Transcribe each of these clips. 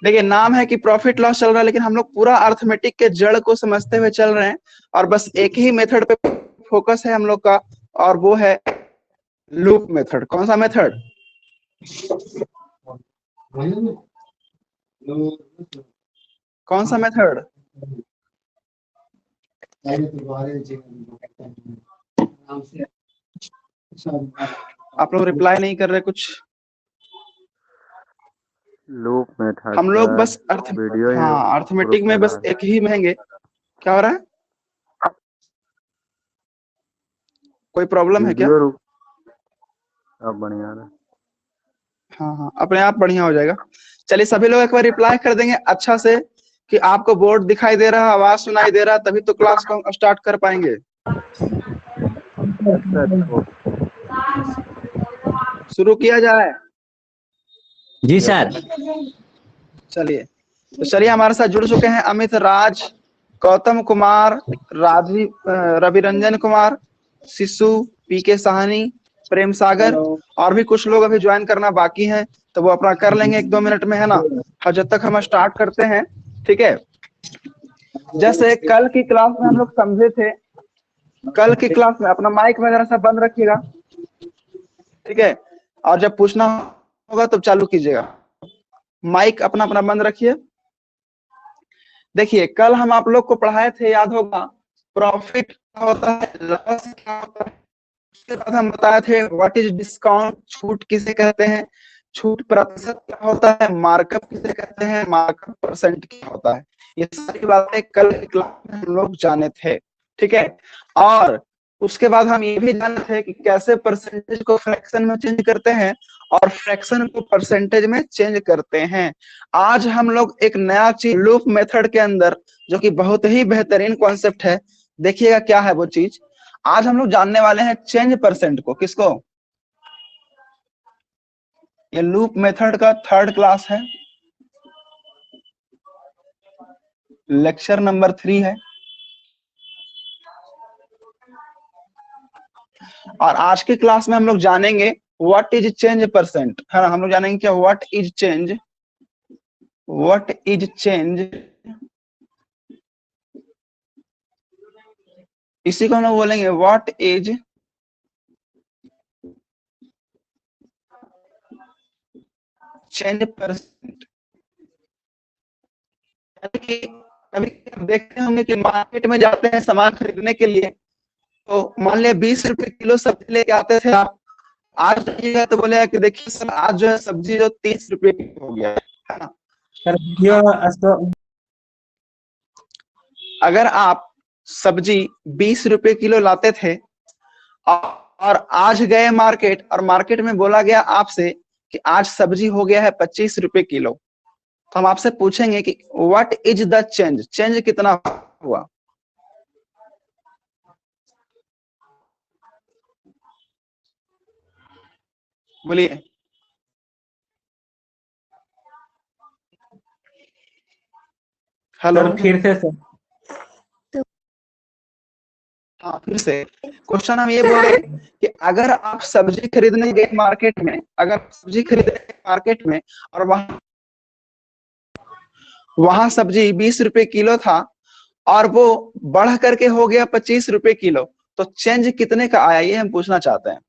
देखिए नाम है कि प्रॉफिट लॉस चल रहा है, लेकिन हम लोग पूरा अर्थमेटिक के जड़ को समझते हुए चल रहे हैं और बस एक ही मेथड पे फोकस है हम लोग का, और वो है लूप मेथड। कौन सा मेथड? कौन सा मेथड? आप लोग रिप्लाई नहीं कर रहे कुछ। लूप मेथड हम लोग बस अर्थमेटिक में बस एक ही महंगे। क्या हो रहा है? कोई प्रॉब्लम है क्या? अब बढ़िया है। हाँ, अपने आप बढ़िया हो जाएगा। चलिए सभी लोग एक बार रिप्लाई कर देंगे अच्छा से कि आपको बोर्ड दिखाई दे रहा, आवाज सुनाई दे रहा, तभी तो क्लास को स्टार्ट कर पाएंगे। शुरू किया जाए? जी सर। चलिए तो चलिए, हमारे साथ जुड़ चुके हैं अमित राज, गौतम कुमार, राजीव, रवि रंजन कुमार, शिशु, पीके साहनी, प्रेम सागर, और भी कुछ लोग अभी ज्वाइन करना बाकी है, तो वो अपना कर लेंगे 1-2 मिनट में, है ना। और जब तक हम स्टार्ट करते हैं, ठीक है। जैसे कल की क्लास में हम लोग समझे थे, कल की क्लास में अपना माइक वगैरह सब बंद रखिएगा, ठीक है। और जब पूछना होगा तब चालू कीजिएगा। माइक अपना अपना बंद रखिए। देखिए कल हम आप लोग को पढ़ाए थे, याद होगा, प्रॉफिट क्या होता है, लॉस क्या होता है। उसके बाद हम बताए थे व्हाट इज डिस्काउंट, छूट किसे कहते हैं, छूट प्रतिशत क्या होता है, मार्कअप किसे कहते हैं, मार्कअप परसेंट क्या होता है। ये सारी बातें कल की क्लास में हम लोग जाने थे, ठीक है। और उसके बाद हम ये भी जाने थे कि कैसे परसेंटेज को फ्रैक्शन में चेंज करते हैं और फ्रैक्शन को परसेंटेज में चेंज करते हैं। आज हम लोग एक नया चीज लूप मेथड के अंदर, जो कि बहुत ही बेहतरीन कॉन्सेप्ट है, देखिएगा क्या है वो चीज। आज हम लोग जानने वाले हैं चेंज परसेंट को। किसको? ये लूप मेथड का 3rd क्लास है, लेक्चर नंबर 3 है। और आज की क्लास में हम लोग जानेंगे व्हाट इज चेंज परसेंट, है ना। हम लोग जानेंगे क्या what is change, what is change, इसी को हम लोग बोलेंगे व्हाट इज चेंज परसेंट। अभी देखते होंगे कि मार्केट में जाते हैं सामान खरीदने के लिए, तो मान लिया 20 रुपए किलो सब्जी लेके आते थे आप, आज जाइएगा तो बोलेगा कि देखिए सर आज जो है सब्जी जो 30 रुपए की हो गया है ना। अगर आप सब्जी 20 रुपए किलो लाते थे और आज गए मार्केट और मार्केट में बोला गया आपसे कि आज सब्जी हो गया है 25 रुपए किलो, तो हम आपसे पूछेंगे कि what is the change, change कितना हुआ। बोलिए। हेलो, फिर से सर। हाँ फिर से क्वेश्चन हम ये बोले कि अगर आप सब्जी खरीदने गए मार्केट में, अगर सब्जी खरीदने गए मार्केट में और वहां सब्जी 20 रुपए किलो था और वो बढ़ करके हो गया 25 रुपए किलो, तो चेंज कितने का आया, ये हम पूछना चाहते हैं।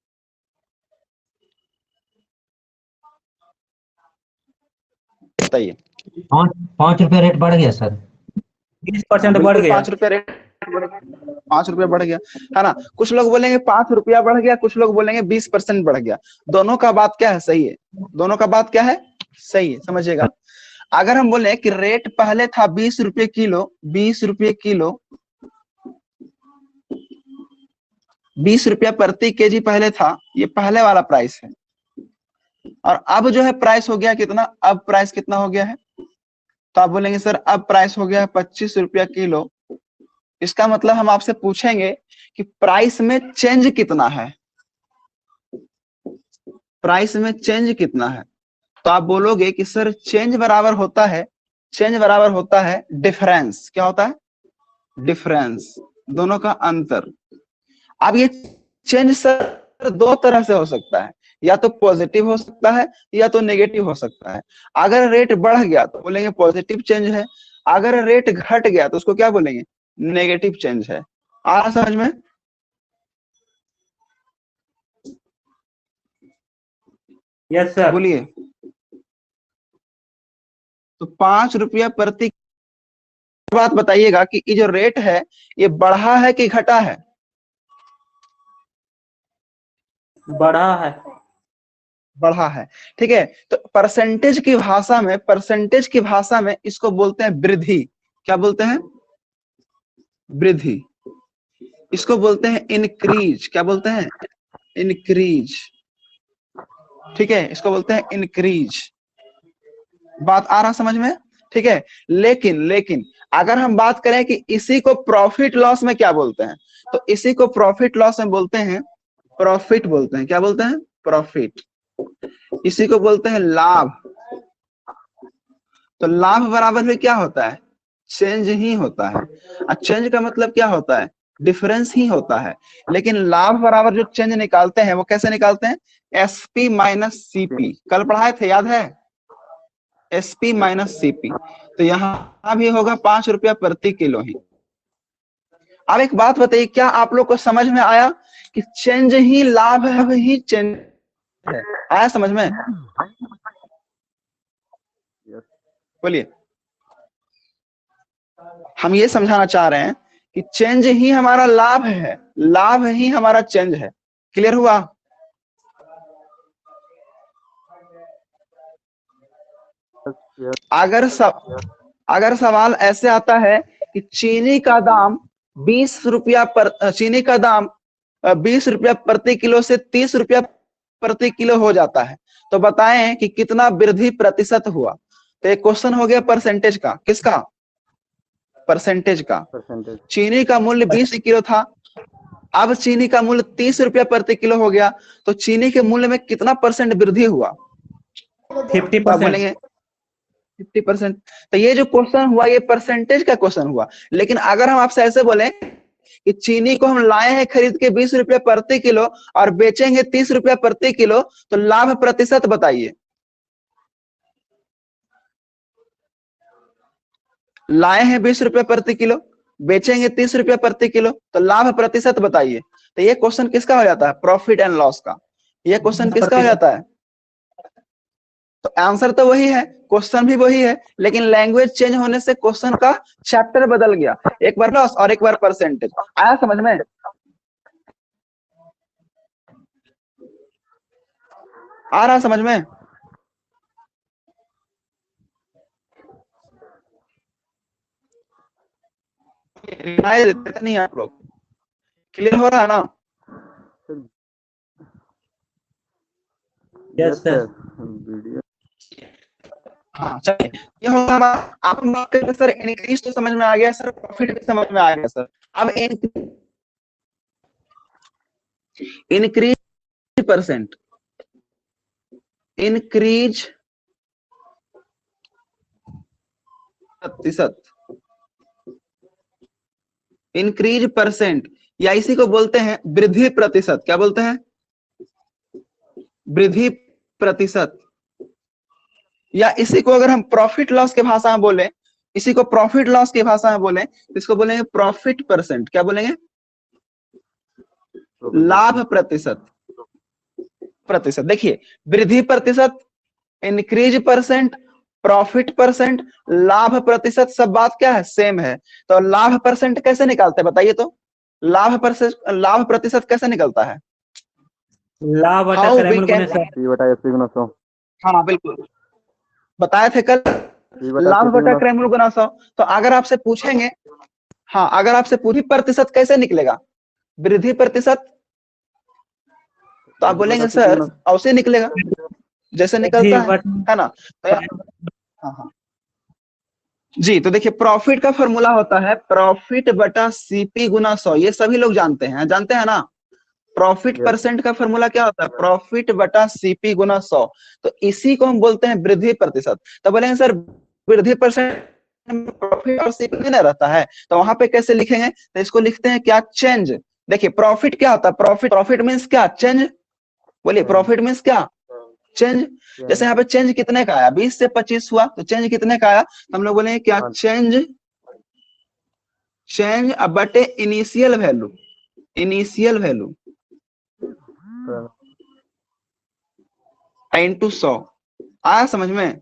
बताइए। 5 रुपए रेट बढ़ गया सर, 20% बढ़ गया। 5 रुपया रेट, 5 रुपया बढ़ गया, है ना। कुछ लोग बोलेंगे 5 रुपया बढ़ गया, कुछ लोग बोलेंगे 20% बढ़ गया। दोनों का बात क्या है, सही है। दोनों का बात क्या है, सही है, समझिएगा। अगर हम बोले कि रेट पहले था 20 रुपये किलो, 20 रुपये किलो, 20 रुपया प्रति केजी पहले था, ये पहले वाला प्राइस है। और अब जो है प्राइस हो गया कितना, अब प्राइस कितना हो गया है, तो आप बोलेंगे सर अब प्राइस हो गया है 25 रुपया किलो। इसका मतलब हम आपसे पूछेंगे कि प्राइस में चेंज कितना है, प्राइस में चेंज कितना है। तो आप बोलोगे कि सर चेंज बराबर होता है, चेंज बराबर होता है डिफरेंस। क्या होता है? डिफरेंस, दोनों का अंतर। अब ये चेंज सर 2 तरह से हो सकता है, या तो पॉजिटिव हो सकता है या तो नेगेटिव हो सकता है। अगर रेट बढ़ गया तो बोलेंगे पॉजिटिव चेंज है, अगर रेट घट गया तो उसको क्या बोलेंगे, नेगेटिव चेंज है। आ रहा समझ में? Yes sir. बोलिए। तो 5 रुपया प्रति, बात बताइएगा कि ये जो रेट है ये बढ़ा है कि घटा है? बढ़ा है। बढ़ा है, ठीक है। तो परसेंटेज की भाषा में, परसेंटेज की भाषा में इसको बोलते हैं वृद्धि। क्या बोलते हैं? वृद्धि। इसको बोलते हैं इनक्रीज। क्या बोलते हैं? इनक्रीज। ठीक है, इसको बोलते हैं इनक्रीज। बात आ रहा समझ में? ठीक है। लेकिन अगर हम बात करें कि इसी को प्रॉफिट लॉस में क्या बोलते हैं, तो इसी को प्रॉफिट लॉस में बोलते हैं प्रॉफिट बोलते हैं। क्या बोलते हैं? प्रॉफिट। इसी को बोलते हैं लाभ। तो लाभ बराबर में क्या होता है? चेंज ही होता है। और चेंज का मतलब क्या होता है? डिफरेंस ही होता है। लेकिन लाभ बराबर जो चेंज निकालते हैं वो कैसे निकालते हैं? SP minus CP. कल पढ़ाए थे, याद है? SP minus CP. तो यहां भी होगा 5 रुपया प्रति किलो ही। अब एक बात बताइए, क्या आप लोग को समझ में आया कि चेंज ही लाभ है, ही चेंज है? आया समझ में? बोलिए। हम ये समझाना चाह रहे हैं कि चेंज ही हमारा लाभ है, लाभ ही हमारा चेंज है। क्लियर हुआ? अगर सवाल ऐसे आता है कि चीनी का दाम 20 रुपया पर, चीनी का दाम 20 रुपया प्रति किलो से 30 रुपया प्रति किलो हो जाता है, तो बताएं कि कितना वृद्धि प्रतिशत हुआ। तो एक क्वेश्चन हो गया परसेंटेज का। किसका? परसेंटेज का। परसेंटेज। चीनी का मूल्य 20 किलो था, अब चीनी का मूल्य 30 रुपया प्रति किलो हो गया, तो चीनी के मूल्य में कितना परसेंट वृद्धि हुआ? 50%। बोलेंगे 50%। तो ये जो क्वेश्चन हुआ ये परसेंटेज का क्वेश्चन हुआ। लेकिन अगर हम आपसे ऐसे बोले कि चीनी को हम लाए हैं खरीद के 20 रुपया प्रति किलो और बेचेंगे 30 रुपया प्रति किलो, तो लाभ प्रतिशत बताइए। लाए हैं 20 रुपया प्रति किलो, बेचेंगे 30 रुपया प्रति किलो, तो लाभ प्रतिशत बताइए। तो ये क्वेश्चन किसका हो जाता है? प्रॉफिट एंड लॉस का। ये क्वेश्चन किसका हो जाता है? तो आंसर तो वही है, क्वेश्चन भी वही है, लेकिन लैंग्वेज चेंज होने से क्वेश्चन का चैप्टर बदल गया। एक बार लॉस और एक बार परसेंटेज। आया समझ में? आ रहा समझ में? देते नहीं आप लोग? क्लियर हो रहा है ना? Yes sir. वीडियो। हाँ चलिए, ये होगा आप बात करते सर इनक्रीज तो समझ में आ गया सर, प्रॉफिट भी समझ में आ गया सर। अब इनक्रीज परसेंट, इनक्रीज प्रतिशत, इंक्रीज परसेंट, या इसी को बोलते हैं वृद्धि प्रतिशत। क्या बोलते हैं? वृद्धि प्रतिशत। या इसी को अगर हम प्रॉफिट लॉस के भाषा में बोले, इसी को प्रॉफिट लॉस की भाषा में बोले तो इसको बोलेंगे प्रॉफिट परसेंट। क्या बोलेंगे? लाभ प्रतिशत। प्रतिशत। देखिए, वृद्धि प्रतिशत, इंक्रीज परसेंट, प्रॉफिट परसेंट, लाभ प्रतिशत, सब बात क्या है? सेम है। तो लाभ परसेंट कैसे निकालते हैं बताइए तो? लाभ प्रतिशत कैसे निकलता है? लाभ बटा How we क्रैमल can- Guna sir. P बटा एफ गुना 100। हाँ बिल्कुल, बताए थे कल, P बटा लाभ CP बटा गुना क्रैमल गुना 100। तो अगर आपसे पूछेंगे, हाँ अगर आपसे पूरी प्रतिशत कैसे निकलेगा, वृद्धि प्रतिशत, तो आप P बोलेंगे बटा CP सर गुना ऐसे निकलेगा जैसे निकलता है ना? तो हाँ जी। तो देखिए, प्रॉफिट का फॉर्मूला होता है प्रॉफिट बटा सीपी गुना 100। ये सभी लोग जानते हैं ना? Profit Yes. परसेंट का फॉर्मूला क्या होता है? प्रॉफिट बटा सीपी गुना 100। तो इसी को हम बोलते हैं वृद्धि प्रतिशत। तो बोलेंगे सर वृद्धि परसेंट प्रॉफिट और सीपी में रहता है, तो वहां पे कैसे लिखेंगे? तो इसको लिखते हैं क्या? चेंज। देखिए प्रॉफिट क्या होता है? प्रॉफिट मीन्स क्या? चेंज। बोलिए प्रॉफिट मीन्स क्या? चेंज। जैसे यहाँ पे चेंज कितने का आया? 20 से 25 हुआ, तो चेंज कितने का आया? तो हम लोग बोलेंगे क्या? चेंज बटे initial value, initial value into 100। आया समझ में?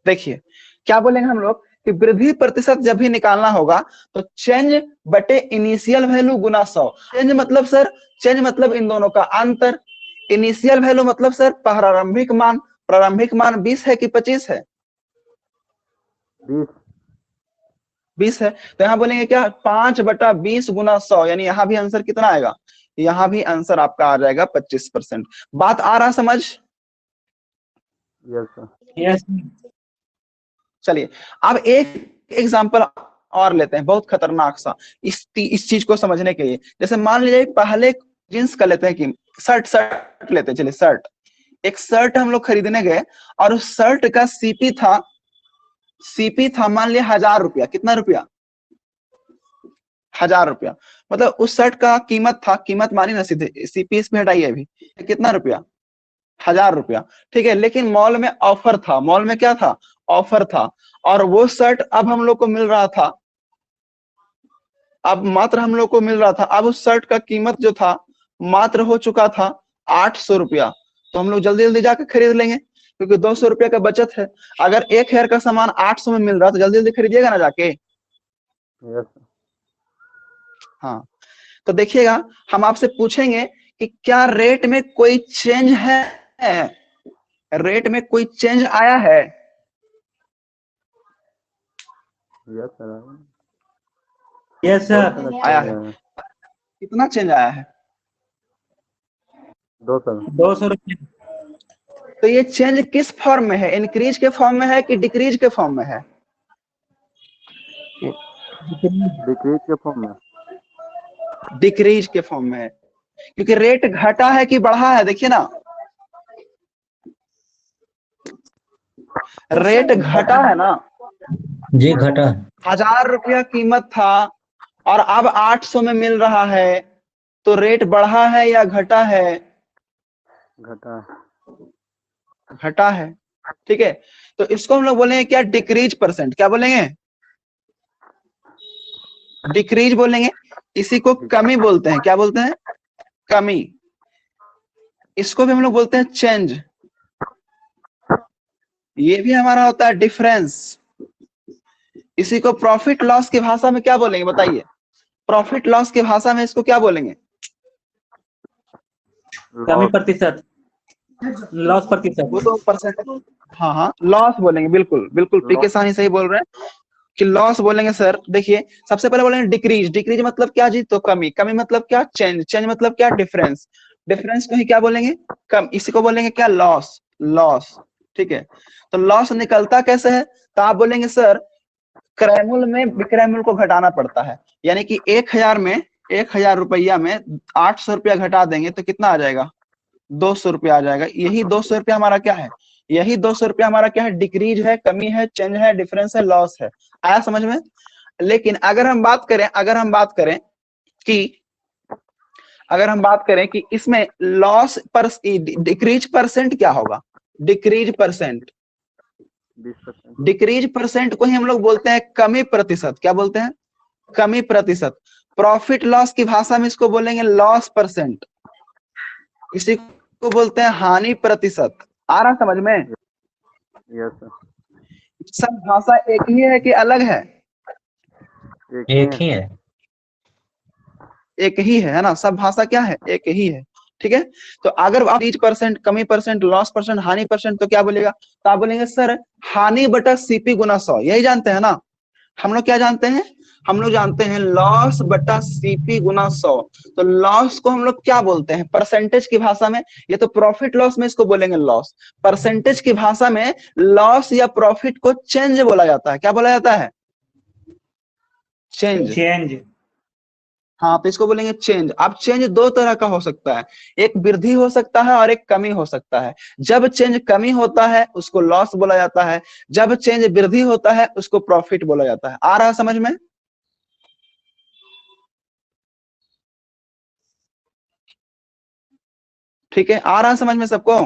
देखिए क्या बोलेंगे हम लोग कि वृद्धि प्रतिशत जब भी निकालना होगा तो चेंज बटे इनिशियल वैल्यू गुना 100। चेंज मतलब सर, चेंज मतलब इन दोनों का अंतर। इनिशियल वैल्यू मतलब सर प्रारंभिक मान। प्रारंभिक मान 20 है कि 25 है? 20 है। तो यहाँ बोलेंगे क्या? 5/20 गुना 100, यानी यहाँ भी आंसर कितना आएगा? यहाँ भी आंसर आपका आ जाएगा 25%। बात आ रहा समझ? यस। चलिए अब एक एग्जांपल और लेते हैं, बहुत खतरनाक सा, इस चीज को समझने के लिए। जैसे मान लीजिए पहले जींस का लेते हैं कि शर्ट लेते हैं। चलिए शर्ट, एक शर्ट हम लोग खरीदने गए और उस शर्ट का सीपी था मान लिया 1000 रुपया। कितना रुपया? 1000 रुपया। मतलब उस शर्ट का कीमत था, कीमत मानी ना सीधे, सीपी इसमें हटाइए अभी, कितना रुपया? 1000 रुपया। ठीक है, लेकिन मॉल में ऑफर था। मॉल में क्या था? ऑफर था। और वो शर्ट अब हम लोग को मिल रहा था, अब मात्र हम लोग को मिल रहा था, अब उस शर्ट का कीमत जो था मात्र हो चुका था 800 रुपया। तो हम लोग जल्दी जल्दी जाकर खरीद लेंगे क्योंकि 200 रुपया का बचत है। अगर एक हेयर का सामान 800 में मिल रहा है तो जल्दी जल्दी खरीदिएगा ना जाके। हाँ, तो देखिएगा हम आपसे पूछेंगे कि क्या रेट में कोई चेंज है? रेट में कोई चेंज आया है? Yes sir. आया है। कितना चेंज आया है? 200 रुपये। तो ये चेंज किस फॉर्म में है? इंक्रीज के फॉर्म में है कि डिक्रीज के फॉर्म में है? डिक्रीज के फॉर्म में। डिक्रीज के फॉर्म में है, क्योंकि रेट घटा है कि बढ़ा है? देखिए ना, रेट घटा है ना जी, घटा। 1000 रुपया कीमत था और अब 800 में मिल रहा है, तो रेट बढ़ा है या घटा है? घटा है। ठीक है, तो इसको हम लोग बोलेंगे क्या? Decrease percent. क्या बोलेंगे? डिक्रीज बोलेंगे। इसी को कमी बोलते हैं। क्या बोलते हैं? कमी। इसको भी हम लोग बोलते हैं चेंज। ये भी हमारा होता है डिफरेंस। इसी को प्रॉफिट लॉस की भाषा में क्या बोलेंगे बताइए? प्रॉफिट लॉस की भाषा में इसको क्या बोलेंगे? कमी प्रतिशत, लॉस प्रतिशत। वो तो परसेंट, हाँ हाँ लॉस बोलेंगे। बिल्कुल बिल्कुल, पीके साहनी सही बोल रहे हैं कि लॉस बोलेंगे। सर देखिए, सबसे पहले बोलेंगे डिक्रीज। डिक्रीज मतलब क्या जी? तो कमी। कमी मतलब क्या? चेंज। चेंज मतलब क्या? डिफरेंस। डिफरेंस को ही क्या बोलेंगे? कम। इसी को बोलेंगे क्या? लॉस। लॉस। ठीक है, तो लॉस निकलता कैसे है? तो आप बोलेंगे सर क्रयमूल्य में विक्रय मूल्य को घटाना पड़ता है, यानी कि 1000 में, 1000 रुपया में 800 रुपया घटा देंगे तो कितना आ जाएगा? 200 रुपया आ जाएगा। यही 200 रुपया हमारा क्या है? यही 200 रुपया हमारा क्या है? डिक्रीज है, कमी है, चेंज है, डिफरेंस है, लॉस है। आया समझ में? लेकिन अगर हम बात करें कि इसमें लॉस पर डिक्रीज परसेंट क्या होगा? Decrease percent, 20%। डिक्रीज परसेंट को ही हम लोग बोलते हैं कमी प्रतिशत। क्या बोलते हैं? कमी प्रतिशत। प्रॉफिट लॉस की भाषा में इसको बोलेंगे लॉस परसेंट। इसी को बोलते हैं हानि प्रतिशत। आ रहा समझ में? Yes sir. सब भाषा एक ही है कि अलग है? एक ही है। एक ही है ना? सब भाषा क्या है? एक ही है। ठीक है, तो अगर आप 30%, कमी परसेंट, लॉस परसेंट, हानि परसेंट, तो क्या बोलेगा? तो आप बोलेंगे सर हानि बटा सीपी गुना 100। यही जानते हैं ना हम लोग? क्या जानते हैं? हम लोग जानते हैं लॉस बटा सीपी गुना 100। तो लॉस को हम लोग क्या बोलते हैं परसेंटेज की भाषा में? ये तो प्रॉफिट लॉस में इसको बोलेंगे लॉस। परसेंटेज की भाषा में लॉस या प्रॉफिट को चेंज बोला जाता है। क्या बोला जाता है? चेंज। चेंज। हाँ, तो इसको बोलेंगे चेंज। अब चेंज दो तरह का हो सकता है, एक वृद्धि हो सकता है और एक कमी हो सकता है। जब चेंज कमी होता है उसको लॉस बोला जाता है, जब चेंज वृद्धि होता है उसको प्रॉफिट बोला जाता है। आ रहा समझ में? ठीक है, आ रहा है समझ में सबको?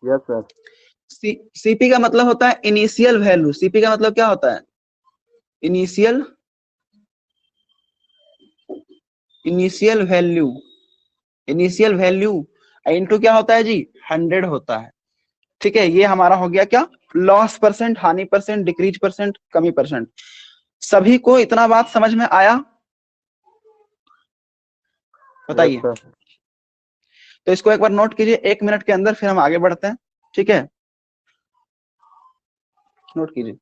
Yes sir. सीपी का मतलब होता है इनिशियल वैल्यू। सीपी का मतलब क्या होता है? Initial value. Initial value into क्या होता है जी? 100 होता है। ठीक है, ये हमारा हो गया क्या? लॉस परसेंट, हानि परसेंट, डिक्रीज परसेंट, कमी परसेंट। सभी को इतना बात समझ में आया? बताइए। Yes sir. तो इसको एक बार नोट कीजिए 1 मिनट के अंदर, फिर हम आगे बढ़ते हैं। ठीक है, नोट कीजिए।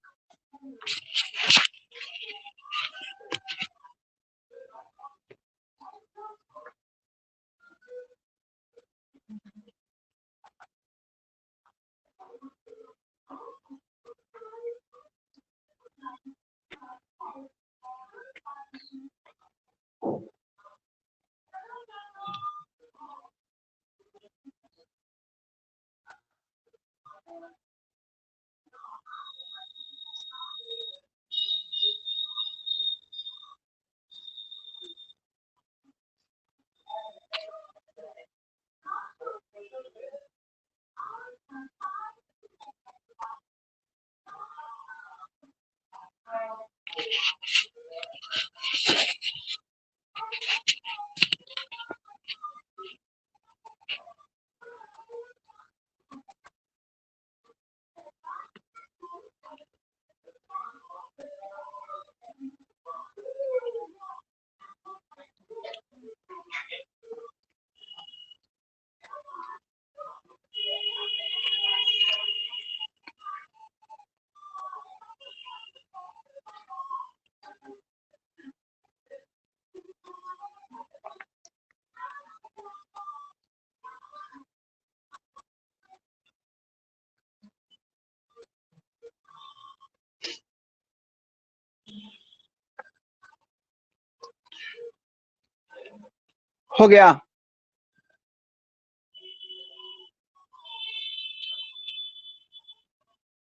हो गया?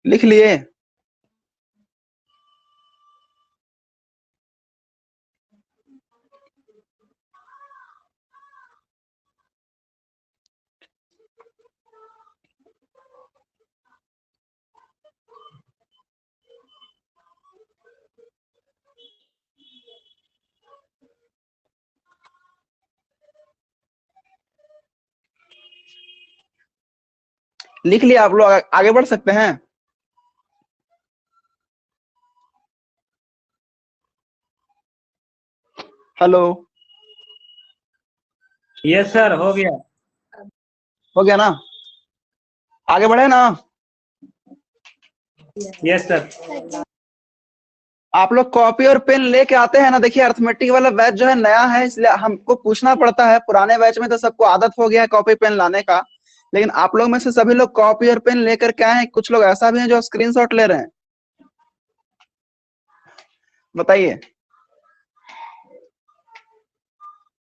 लिख लिए? लिख लिया आप लोग? आगे बढ़ सकते हैं? हेलो? यस सर, हो गया। हो गया ना? आगे बढ़े ना? Yes sir. आप लोग कॉपी और पेन लेके आते हैं ना? देखिए, अर्थमेटिक वाला बैच जो है नया है, इसलिए हमको पूछना पड़ता है। पुराने बैच में तो सबको आदत हो गया है कॉपी पेन लाने का, लेकिन आप लोग में से सभी लोग कॉपी और पेन लेकर के आए हैं। कुछ लोग ऐसा भी हैं जो स्क्रीनशॉट ले रहे हैं। बताइए।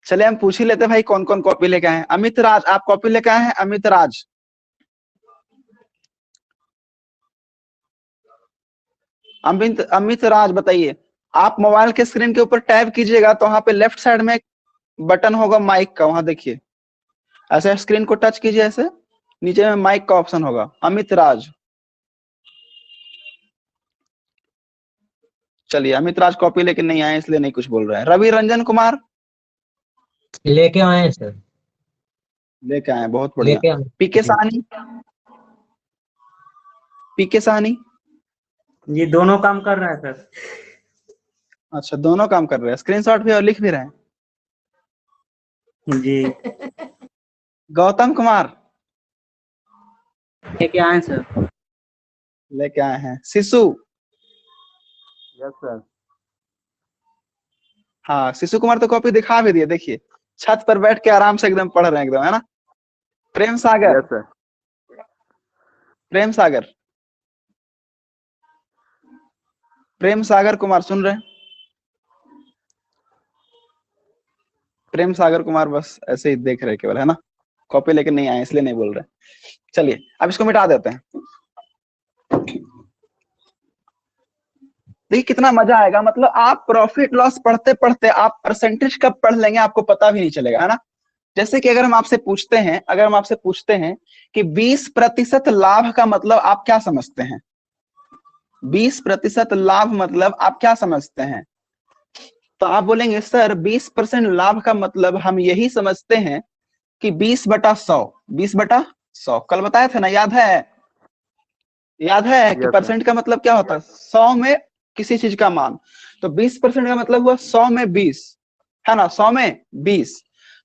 चलिए हम पूछ ही लेते हैं भाई, कौन कौन कॉपी लेके आए हैं। अमित राज, आप कॉपी लेके आए हैं? अमित राज, अमित राज बताइए। आप मोबाइल के स्क्रीन के ऊपर टैप कीजिएगा तो वहां पे लेफ्ट साइड में एक बटन होगा माइक का, वहां देखिए। ऐसे स्क्रीन को टच कीजिए, ऐसे नीचे में माइक का ऑप्शन होगा। अमित राज, चलिए अमित राज कॉपी लेके नहीं आए इसलिए नहीं कुछ बोल रहे हैं। रवि रंजन कुमार लेके आए हैं सर। लेके आए, बहुत बढ़िया। लेके आए पीके जी। साहनी, पीके साहनी, जी दोनों काम कर रहे हैं सर। अच्छा दोनों काम कर रहे हैं, स्क्रीनशॉट भी और लिख भी रहे हैं। जी गौतम कुमार लेके आए हैं सर। लेके आए हैं। शिशु, यस सर। हाँ शिशु कुमार तो कॉपी दिखा भी दिए, देखिए छत पर बैठ के आराम से एकदम पढ़ रहे हैं एकदम, है ना? Prem Sagar, yes sir. प्रेम सागर, प्रेम सागर कुमार सुन रहे हैं? प्रेम सागर कुमार बस ऐसे ही देख रहे केवल, है ना? कॉपी लेके नहीं आए इसलिए नहीं बोल रहे। चलिए अब इसको मिटा देते हैं। देखिए कितना मजा आएगा, मतलब आप प्रॉफिट लॉस पढ़ते पढ़ते आप परसेंटेज कब पढ़ लेंगे आपको पता भी नहीं चलेगा, है ना। जैसे कि अगर हम आपसे पूछते हैं, कि 20% लाभ का मतलब आप क्या समझते हैं, 20% लाभ मतलब आप क्या समझते हैं, तो आप बोलेंगे सर 20% लाभ का मतलब हम यही समझते हैं कि 20/100, 20/100 कल बताया था ना, याद है कि यस सर। परसेंट का मतलब क्या होता है, 100 में किसी चीज का मान, तो 20% का मतलब हुआ 100 में 20, है ना, 100 में 20।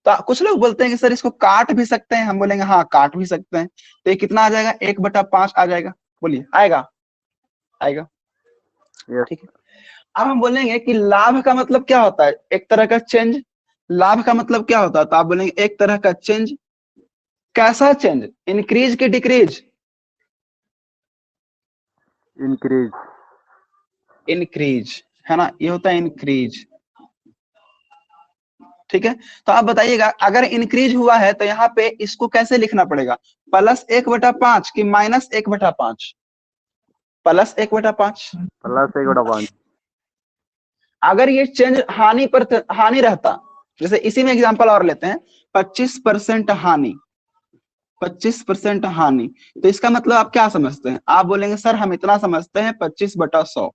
तो कुछ लोग बोलते हैं कि सर इसको काट भी सकते हैं, हम बोलेंगे हाँ काट भी सकते हैं, तो ये कितना आ जाएगा, 1/5 आ जाएगा, बोलिए आएगा, यस। ठीक है। अब हम बोलेंगे कि लाभ का मतलब क्या होता है, एक तरह का चेंज, लाभ का मतलब क्या होता है, तो आप बोलेंगे एक तरह का चेंज, कैसा चेंज, इंक्रीज की डिक्रीज, इंक्रीज। इंक्रीज, है ना, ये होता है इंक्रीज, ठीक है। तो आप बताइएगा अगर इंक्रीज हुआ है तो यहाँ पे इसको कैसे लिखना पड़ेगा, +1/5 कि -1/5, +1/5। +1/5। अगर ये चेंज हानि रहता, जैसे इसी में एग्जांपल और लेते हैं, 25% हानि, 25% हानि, तो इसका मतलब आप क्या समझते हैं, आप बोलेंगे सर हम इतना समझते हैं 25/100,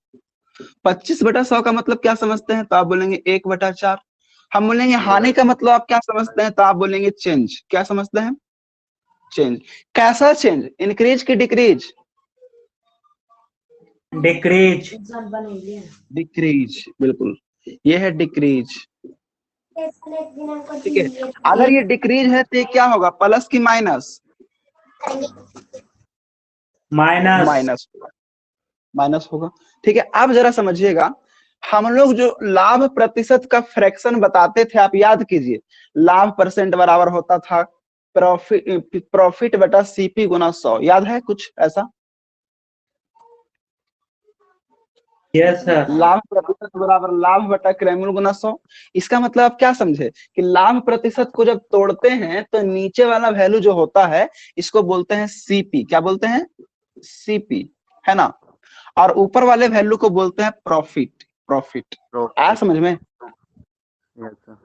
25/100 का मतलब क्या समझते हैं, तो आप बोलेंगे 1/4। हम बोलेंगे हानि का मतलब आप क्या समझते हैं, तो आप बोलेंगे चेंज, क्या समझते हैं, चेंज, कैसा चेंज, इंक्रीज की डिक्रीज, डिक्रीज। डिक्रीज, बिल्कुल ये है डिक्रीज, ठीक है। अगर ये डिक्रीज है तो ये क्या होगा, प्लस की माइनस, माइनस। माइनस होगा, ठीक है। अब जरा समझिएगा, हम लोग जो लाभ प्रतिशत का फ्रैक्शन बताते थे, आप याद कीजिए, लाभ परसेंट बराबर होता था प्रॉफिट बटा सीपी गुना 100, याद है कुछ ऐसा, यस सर। लाभ प्रतिशत बराबर लाभ बटा क्रैमूल गुना 100। इसका मतलब आप क्या समझे कि लाभ प्रतिशत को जब तोड़ते हैं तो नीचे वाला वैल्यू जो होता है इसको बोलते हैं सीपी, क्या बोलते हैं, सीपी, है ना, और ऊपर वाले वैल्यू को बोलते हैं प्रॉफिट, आया समझ में। Yes sir.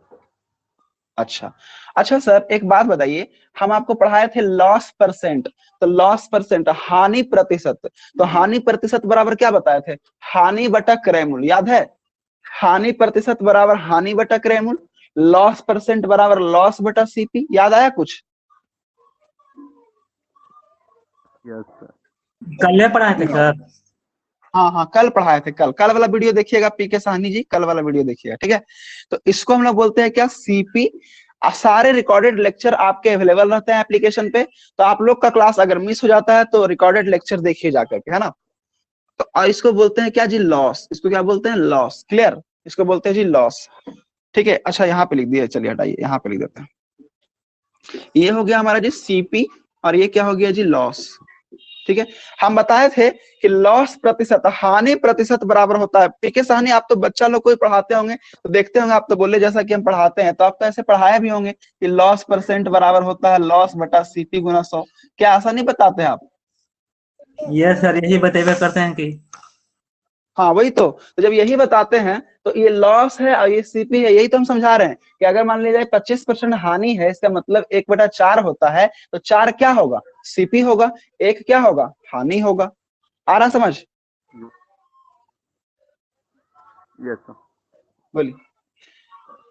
अच्छा सर एक बात बताइए, हम आपको पढ़ाए थे लॉस परसेंट, तो लॉस परसेंट हानि प्रतिशत, तो हानि प्रतिशत बराबर क्या बताए थे, हानि बटा क्रयमूल, याद है, हानि प्रतिशत बराबर हानि बटा क्रयमूल, लॉस परसेंट बराबर लॉस बटा सीपी, याद आया कुछ, यस सर। कल पढ़ाए थे सर। हाँ कल पढ़ाए थे, कल वाला वीडियो देखिएगा, पीके साहनी जी कल वाला वीडियो देखिएगा, ठीक है। तो इसको हम लोग बोलते हैं क्या, सीपी। सारे रिकॉर्डेड लेक्चर आपके अवेलेबल रहते हैं एप्लीकेशन पे, तो आप लोग का क्लास अगर मिस हो जाता है तो रिकॉर्डेड लेक्चर देखिए जाकर के, है ना। तो इसको बोलते हैं क्या जी, लॉस, इसको क्या बोलते हैं, लॉस, क्लियर, इसको बोलते हैं जी लॉस, ठीक है। अच्छा यहाँ पे लिख दिया, चलिए हटाइए, यहाँ पे लिख देते हैं, ये हो गया हमारा जी सीपी, और ये क्या हो गया जी, लॉस, ठीक है। हम बताए थे कि लॉस प्रतिशत हानि प्रतिशत बराबर होता है, पीके साहनी आप तो बच्चा लोग को ही पढ़ाते होंगे तो देखते होंगे, आप तो बोले जैसा कि हम पढ़ाते हैं, तो आप तो ऐसे पढ़ाए भी होंगे कि लॉस परसेंट बराबर होता है लॉस बटा सीपी गुना 100, क्या ऐसा नहीं बताते हैं आप, यस सर, यही बतेबे करते हैं कि हाँ वही तो जब यही बताते हैं तो ये लॉस है और ये सीपी है, यही तो हम समझा रहे हैं कि अगर मान लीजिए 25% हानि है, इसका मतलब 1/4 होता है, तो 4 क्या होगा, सीपी होगा, 1 क्या होगा, हानि होगा, आ रहा समझ, यस सर। बोलिए,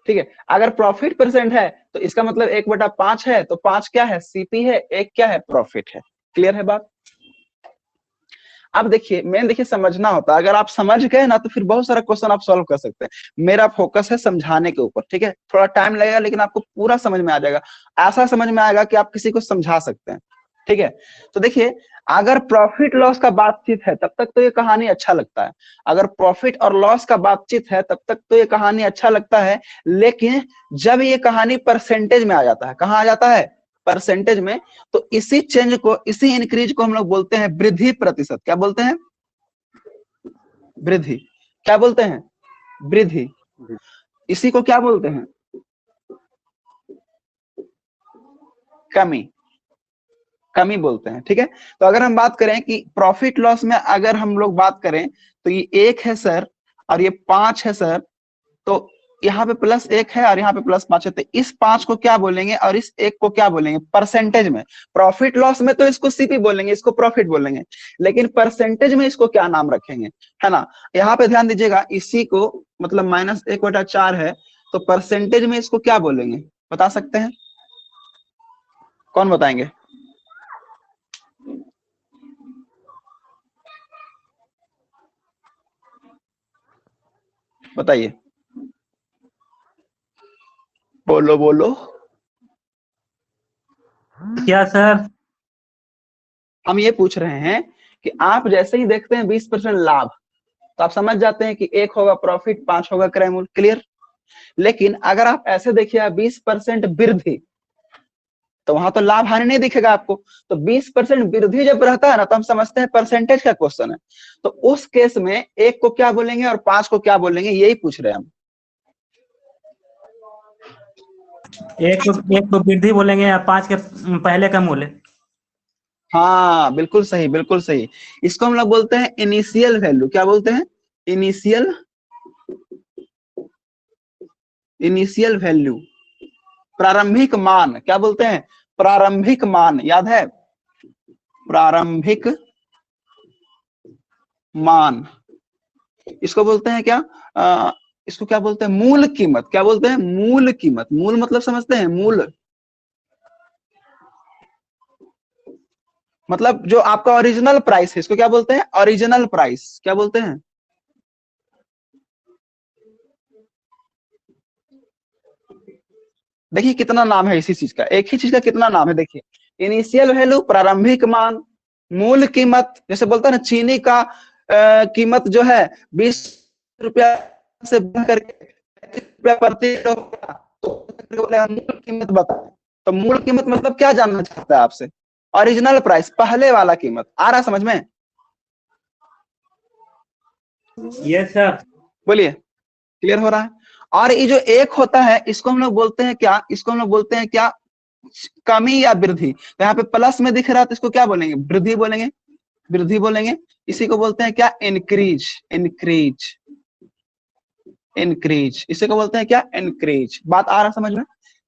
ठीक है। अगर प्रॉफिट परसेंट है तो इसका मतलब 1/5 है, तो 5 क्या है, सीपी है, 1 क्या है, प्रॉफिट है, क्लियर है बात। अब देखिए मेन देखिए समझना होता है, अगर आप समझ गए ना तो फिर बहुत सारा क्वेश्चन आप सॉल्व कर सकते हैं, मेरा फोकस है समझाने के ऊपर, ठीक है, थोड़ा टाइम लगेगा लेकिन आपको पूरा समझ में आ जाएगा, ऐसा समझ में आएगा कि आप किसी को समझा सकते हैं, ठीक है। तो देखिए अगर प्रॉफिट लॉस का बातचीत है तब तक तो ये कहानी अच्छा लगता है, अगर प्रॉफिट और लॉस का बातचीत है तब तक तो ये कहानी अच्छा लगता है, लेकिन जब ये कहानी परसेंटेज में आ जाता है, कहाँ आ जाता है, परसेंटेज में, तो इसी चेंज को, इसी इंक्रीज को हम लोग बोलते हैं वृद्धि प्रतिशत, क्या बोलते हैं, वृद्धि, क्या बोलते हैं, वृद्धि, इसी को क्या बोलते हैं, कमी, कमी बोलते हैं, ठीक है। तो अगर हम बात करें कि प्रॉफिट लॉस में अगर हम लोग बात करें तो ये 1 है सर और ये 5 है सर, तो यहाँ पे +1 है और यहाँ पे +5 है, तो इस 5 को क्या बोलेंगे और इस 1 को क्या बोलेंगे परसेंटेज में। प्रॉफिट लॉस में तो इसको सीपी बोलेंगे, इसको प्रॉफिट बोलेंगे, लेकिन परसेंटेज में इसको क्या नाम रखेंगे, है ना। यहाँ पे ध्यान दीजिएगा, इसी को मतलब -1/4 है, तो परसेंटेज में इसको क्या बोलेंगे बता सकते हैं? कौन बताएंगे? बताइए, बोलो बोलो। क्या सर? हम ये पूछ रहे हैं कि आप जैसे ही देखते हैं 20% लाभ, तो आप समझ जाते हैं कि 1 होगा प्रॉफिट, 5 होगा क्रय मूल्य, क्लियर। लेकिन अगर आप ऐसे देखिए 20% वृद्धि, तो वहां तो लाभ हानि नहीं दिखेगा आपको। तो 20% वृद्धि जब रहता है ना, तो हम समझते हैं परसेंटेज का क्वेश्चन है। तो उस केस में 1 को क्या बोलेंगे और 5 को क्या बोलेंगे, यही पूछ रहे हैं हम। एक को वृद्धि बोलेंगे या 5 के पहले का मूल्य। हाँ बिल्कुल सही, बिल्कुल सही। इसको हम लोग बोलते हैं इनिशियल वैल्यू। क्या बोलते हैं? इनिशियल वैल्यू, प्रारंभिक मान। क्या बोलते हैं? प्रारंभिक मान, याद है? प्रारंभिक मान। इसको बोलते हैं क्या? इसको क्या बोलते हैं? मूल कीमत। क्या बोलते हैं? मूल कीमत। मूल मतलब समझते हैं? मूल मतलब जो आपका ओरिजिनल प्राइस है, इसको क्या बोलते हैं? Original price. क्या बोलते हैं? देखिए कितना नाम है इसी चीज का, एक ही चीज का कितना नाम है। देखिए, इनिशियल वैल्यू प्रारंभिक मान, मूल कीमत, जैसे बोलता है ना चीनी का कीमत जो है 20 रुपया से बढ़ करके 35 रुपया प्रति किलो, तो मूल कीमत बताए। तो मूल कीमत मतलब क्या जानना चाहता है आपसे? ओरिजिनल प्राइस, पहले वाला कीमत। आ रहा समझ में? Yes sir. बोलिए, क्लियर हो रहा है? और ये जो 1 होता है, इसको हम लोग बोलते हैं क्या? इसको हम लोग बोलते हैं क्या? कमी या वृद्धि। तो यहाँ पे प्लस में दिख रहा है, तो इसको क्या बोलेंगे? वृद्धि बोलेंगे, वृद्धि बोलेंगे। इसी को बोलते हैं क्या? इंक्रीज। इंक्रीज, इंक्रीज, इसी को बोलते हैं क्या? इंक्रीज। बात आ रहा समझ में?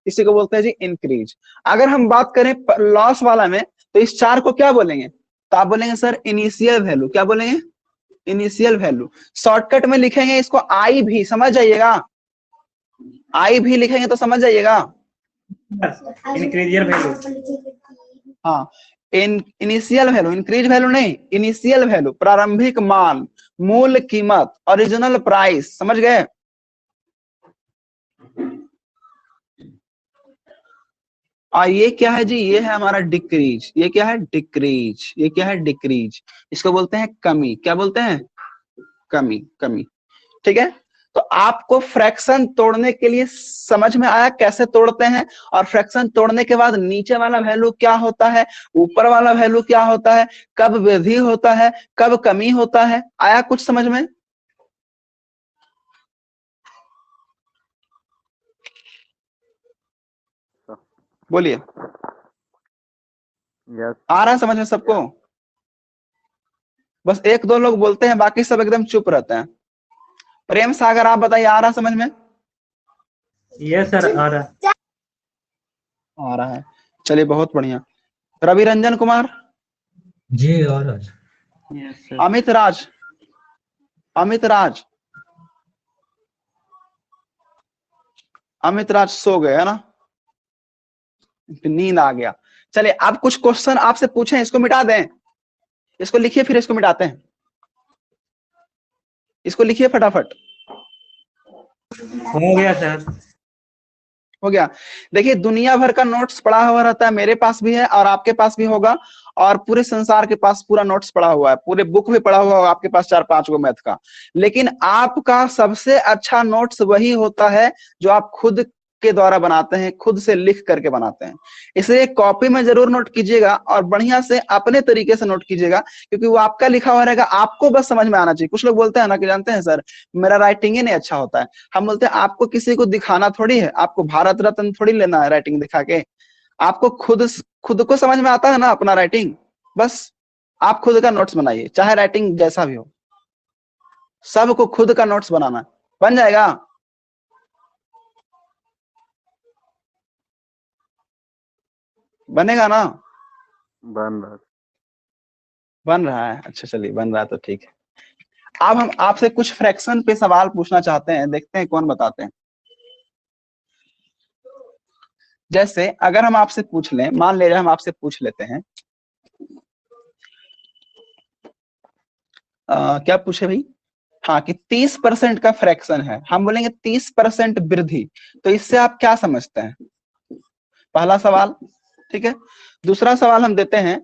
इसी को बोलते हैं जी इंक्रीज। अगर हम बात करें लॉस वाला में, तो इस 4 को क्या बोलेंगे? तो आप बोलेंगे सर इनिशियल वैल्यू। क्या बोलेंगे? Initial value. शॉर्टकट में लिखेंगे इसको आई भी, समझ जाइएगा। आई भी लिखेंगे तो समझ जाइएगा। इंक्रीजियल वैल्यू। हाँ, इनिशियल वैल्यू, इंक्रीज वैल्यू नहीं, इनिशियल वैल्यू, प्रारंभिक मान, मूल कीमत, ओरिजिनल प्राइस। समझ गए? और ये क्या है जी? ये है हमारा डिक्रीज। ये क्या है? डिक्रीज। ये क्या है? डिक्रीज। इसको बोलते हैं कमी। क्या बोलते हैं? कमी, कमी। ठीक है। तो आपको फ्रैक्शन तोड़ने के लिए समझ में आया कैसे तोड़ते हैं, और फ्रैक्शन तोड़ने के बाद नीचे वाला वैल्यू क्या होता है, ऊपर वाला वैल्यू क्या होता है, कब वृद्धि होता है, कब कमी होता है। आया कुछ समझ में? बोलिए, यस। आ रहा है समझ में सबको? बस 1-2 लोग बोलते हैं, बाकी सब एकदम चुप रहते हैं। प्रेम सागर आप बताइए, आ रहा समझ में? यस सर, आ रहा। आ रहा है, चलिए बहुत बढ़िया। रवि रंजन कुमार जी, आ रहा। Yes sir. अमित राज, अमित राज, अमित राज सो गए है ना, नींद आ गया। चलिए अब कुछ क्वेश्चन आपसे पूछे, इसको मिटा दें, इसको लिखिए फिर इसको मिटाते हैं। इसको लिखिए फटाफट। हो गया सर। हो गया। देखिए दुनिया भर का नोट्स पड़ा हुआ रहता है, मेरे पास भी है और आपके पास भी होगा, और पूरे संसार के पास पूरा नोट्स पड़ा हुआ है, पूरे बुक भी पड़ा हुआ होगा आपके पास 4-5 गो मैथ का। लेकिन आपका सबसे अच्छा नोट्स वही होता है जो आप खुद के द्वारा बनाते हैं, खुद से लिख करके बनाते हैं। इसलिए कॉपी में जरूर नोट कीजिएगा और बढ़िया से अपने तरीके से नोट कीजिएगा, क्योंकि वो आपका लिखा हुआ रहेगा, आपको बस समझ में आना चाहिए। कुछ लोग बोलते हैं ना कि जानते हैं सर मेरा राइटिंग ही नहीं अच्छा होता है। हम बोलते हैं आपको किसी को दिखाना थोड़ी है, आपको भारत रत्न थोड़ी लेना है राइटिंग दिखा के, आपको खुद को समझ में आता है ना अपना राइटिंग, बस आप खुद का नोट्स बनाइए, चाहे राइटिंग जैसा भी हो, सबको खुद का नोट्स बनाना, बन जाएगा। बनेगा ना? बन रहा। बन रहा है, अच्छा चलिए बन रहा है तो ठीक है। अब हम आपसे कुछ फ्रैक्शन पे सवाल पूछना चाहते हैं, देखते हैं कौन बताते हैं। जैसे अगर हम आपसे पूछ लें, मान लीजिए हम आपसे पूछ लेते हैं, क्या पूछे भाई? हाँ, कि 30% का फ्रैक्शन है, हम बोलेंगे 30% वृद्धि, तो इससे आप क्या समझते हैं? पहला सवाल, ठीक है। दूसरा सवाल हम देते हैं,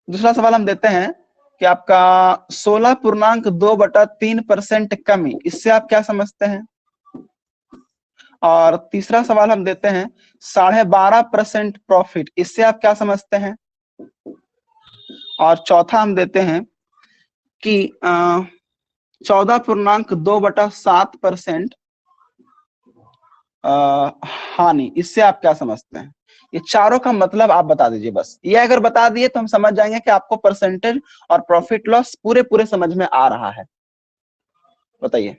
दूसरा सवाल हम देते हैं कि आपका 16.2/3% कमी, इससे आप क्या समझते हैं? और तीसरा सवाल हम देते हैं 12.5% प्रॉफिट, इससे आप क्या समझते हैं? और चौथा हम देते हैं कि 14.2/7% हानि, इससे आप क्या समझते हैं? ये चारों का मतलब आप बता दीजिए बस। ये अगर बता दिए तो हम समझ जाएंगे कि आपको परसेंटेज और प्रॉफिट लॉस पूरे समझ में आ रहा है। बताइए।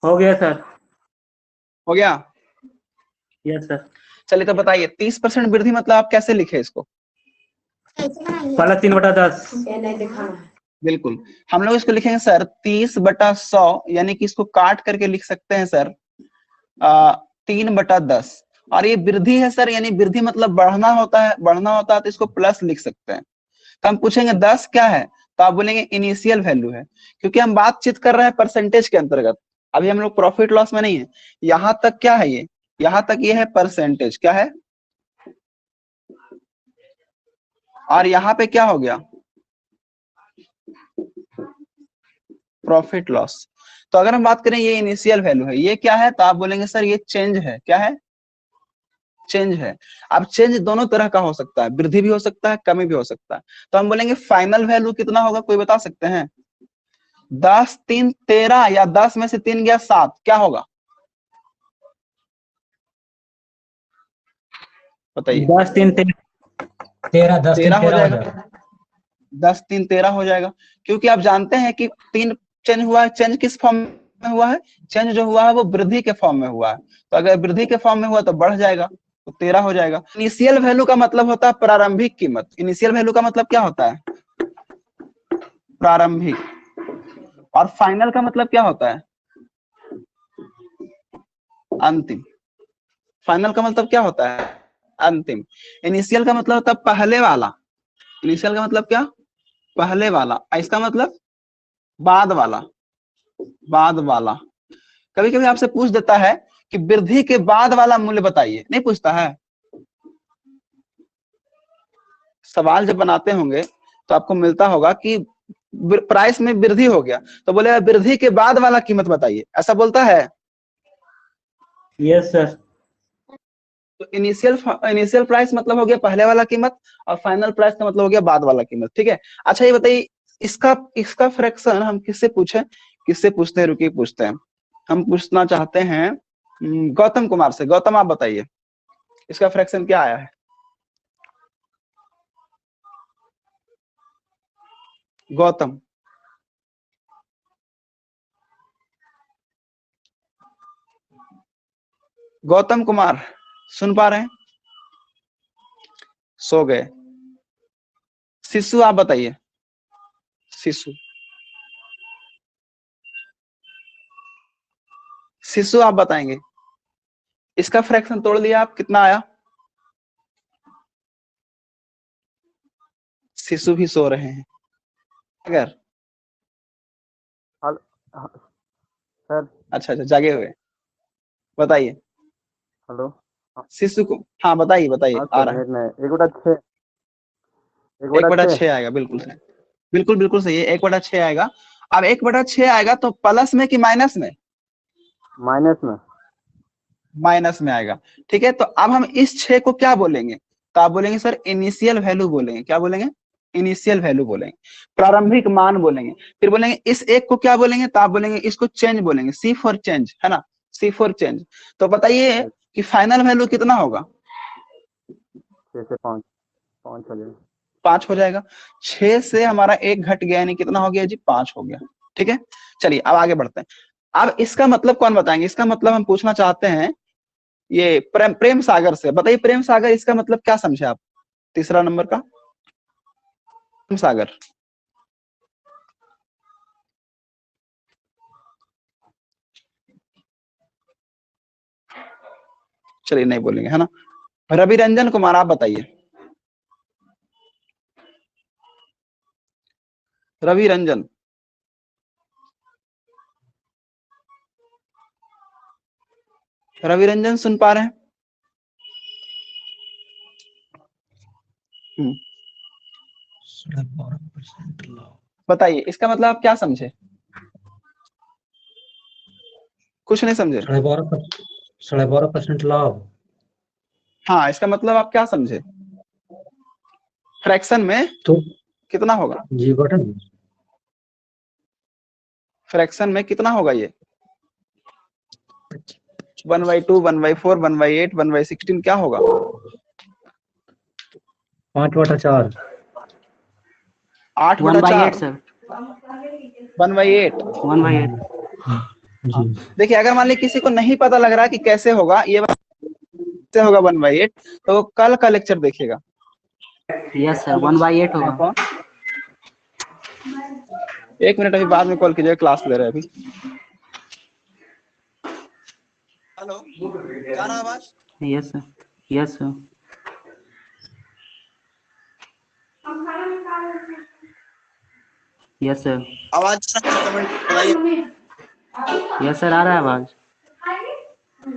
हो गया सर। हो गया? Yes sir. चलिए तो बताइए 30% वृद्धि मतलब आप कैसे लिखे इसको? पहला 3/10। बिल्कुल, हम लोग इसको लिखेंगे सर 30/100, यानी कि इसको काट करके लिख सकते हैं सर 3/10। और ये वृद्धि है सर, यानी वृद्धि मतलब बढ़ना होता है, तो इसको प्लस लिख सकते हैं। तो हम पूछेंगे 10 क्या है, तो आप बोलेंगे इनिशियल वैल्यू है, क्योंकि हम बातचीत कर रहे हैं परसेंटेज के अंतर्गत, अभी हम लोग प्रॉफिट लॉस में नहीं है। यहां तक क्या है, ये यहां तक ये है परसेंटेज, क्या है, और यहाँ पे क्या हो गया, प्रॉफिट लॉस। तो अगर हम बात करें ये इनिशियल वैल्यू है, ये क्या है, तो आप बोलेंगे सर ये चेंज है, क्या है, चेंज है। अब चेंज दोनों तरह का हो सकता है, वृद्धि भी हो सकता है, कमी भी हो सकता है। तो हम बोलेंगे फाइनल वैल्यू कितना होगा, कोई बता सकते हैं? 10 3 13 या 10 में से 3 गया 7, क्या होगा बताइए? 10 3 13 10 3 13 हो 13 हो जाएगा, जाएगा। 10 3 13 हो जाएगा, क्योंकि आप जानते हैं कि 3 चेंज हुआ है। चेंज किस फॉर्म में हुआ है? चेंज जो हुआ है वो वृद्धि के फॉर्म में हुआ है, तो अगर वृद्धि के फॉर्म में हुआ तो बढ़ जाएगा, तो 13 हो जाएगा। इनिशियल वैल्यू का मतलब होता है प्रारंभिक कीमत। इनिशियल वैल्यू का मतलब क्या होता है? प्रारंभिक। और फाइनल का मतलब क्या होता है? अंतिम। फाइनल का मतलब क्या होता है? अंतिम। इनिशियल का मतलब होता है पहले वाला। इनिशियल का मतलब क्या? पहले वाला। इसका मतलब बाद वाला, बाद वाला। कभी कभी आपसे पूछ देता है कि वृद्धि के बाद वाला मूल्य बताइए, नहीं पूछता है? सवाल जब बनाते होंगे तो आपको मिलता होगा कि प्राइस में वृद्धि हो गया, तो बोले वृद्धि के बाद वाला कीमत बताइए, ऐसा बोलता है? Yes sir. तो इनिशियल प्राइस मतलब हो गया पहले वाला कीमत, और फाइनल प्राइस का मतलब हो गया बाद वाला कीमत, ठीक है। अच्छा ये बताइए, इसका फ्रैक्शन हम किससे पूछे, किससे पूछते हैं, रुकिए पूछते हैं। हम पूछना चाहते हैं गौतम कुमार से। गौतम आप बताइए इसका फ्रैक्शन क्या आया है? गौतम, गौतम कुमार सुन पा रहे हैं? सो गए। शिशु आप बताइए, शिशु, शिशु आप बताएंगे इसका फ्रैक्शन तोड़ लिया आप, कितना आया? शिशु भी सो रहे हैं अगर? सर अच्छा जागे हुए, बताइए हेलो। शिशु को। हाँ बताइए बताइए, हाँ आ सर रहा है। 1/6 1/6 आएगा, बिल्कुल सही, बिल्कुल सही है, 1/6 आएगा। अब 1/6 आएगा तो प्लस में कि माइनस में? माइनस में। माइनस में आएगा। ठीक है, तो अब हम इस 6 को क्या बोलेंगे? तो आप बोलेंगे सर इनिशियल वैल्यू बोलेंगे। क्या बोलेंगे? इनिशियल वैल्यू बोलेंगे, प्रारंभिक मान बोलेंगे। फिर बोलेंगे इस 1 को क्या बोलेंगे? तो आप बोलेंगे इसको चेंज बोलेंगे, सी फॉर चेंज, है ना, सी फॉर चेंज। तो बताइए कि फाइनल वैल्यू कितना होगा? 6 से 5 5 हो जाएगा। 5 हो जाएगा। 6 से हमारा 1 घट गया, यानी कितना हो गया जी? 5 हो गया। ठीक है, चलिए अब आगे बढ़ते हैं। अब इसका मतलब कौन बताएंगे? इसका मतलब हम पूछना चाहते हैं ये प्रेम सागर से। बताइए प्रेम सागर, इसका मतलब क्या समझे आप? तीसरा नंबर का प्रेम सागर। चलिए नहीं बोलेंगे, है ना। रवि रंजन कुमार, आप बताइए। रवि रंजन, रवि रंजन सुन पा रहे हैं? बताइए इसका मतलब आप क्या समझे? कुछ नहीं समझे? 12.5% लाभ। हाँ, इसका मतलब आप क्या समझे? फ्रैक्शन में तो कितना होगा? जी बटन फ्रैक्शन में कितना होगा ये? 1/2, 1/4, 1/8, 1/16 क्या होगा? 5/4। 8/4 सर 1/8। 1/8। जी देखिए अगर मान लीजिए किसी को नहीं पता लग रहा कि कैसे होगा, ये कैसे होगा 1/8, तो कल का लेक्चर देखिएगा। यस सर 1/8 होगा। कौन? 1 मिनट, अभी बाद में कॉल कीजिएगा, क्लास ले रहे हैं अभी। हेलो, जा रहा आवाज? Yes sir, yes sir. Yes sir, आवाज कमेंट बताइए। यस सर, आ रहा है आवाज।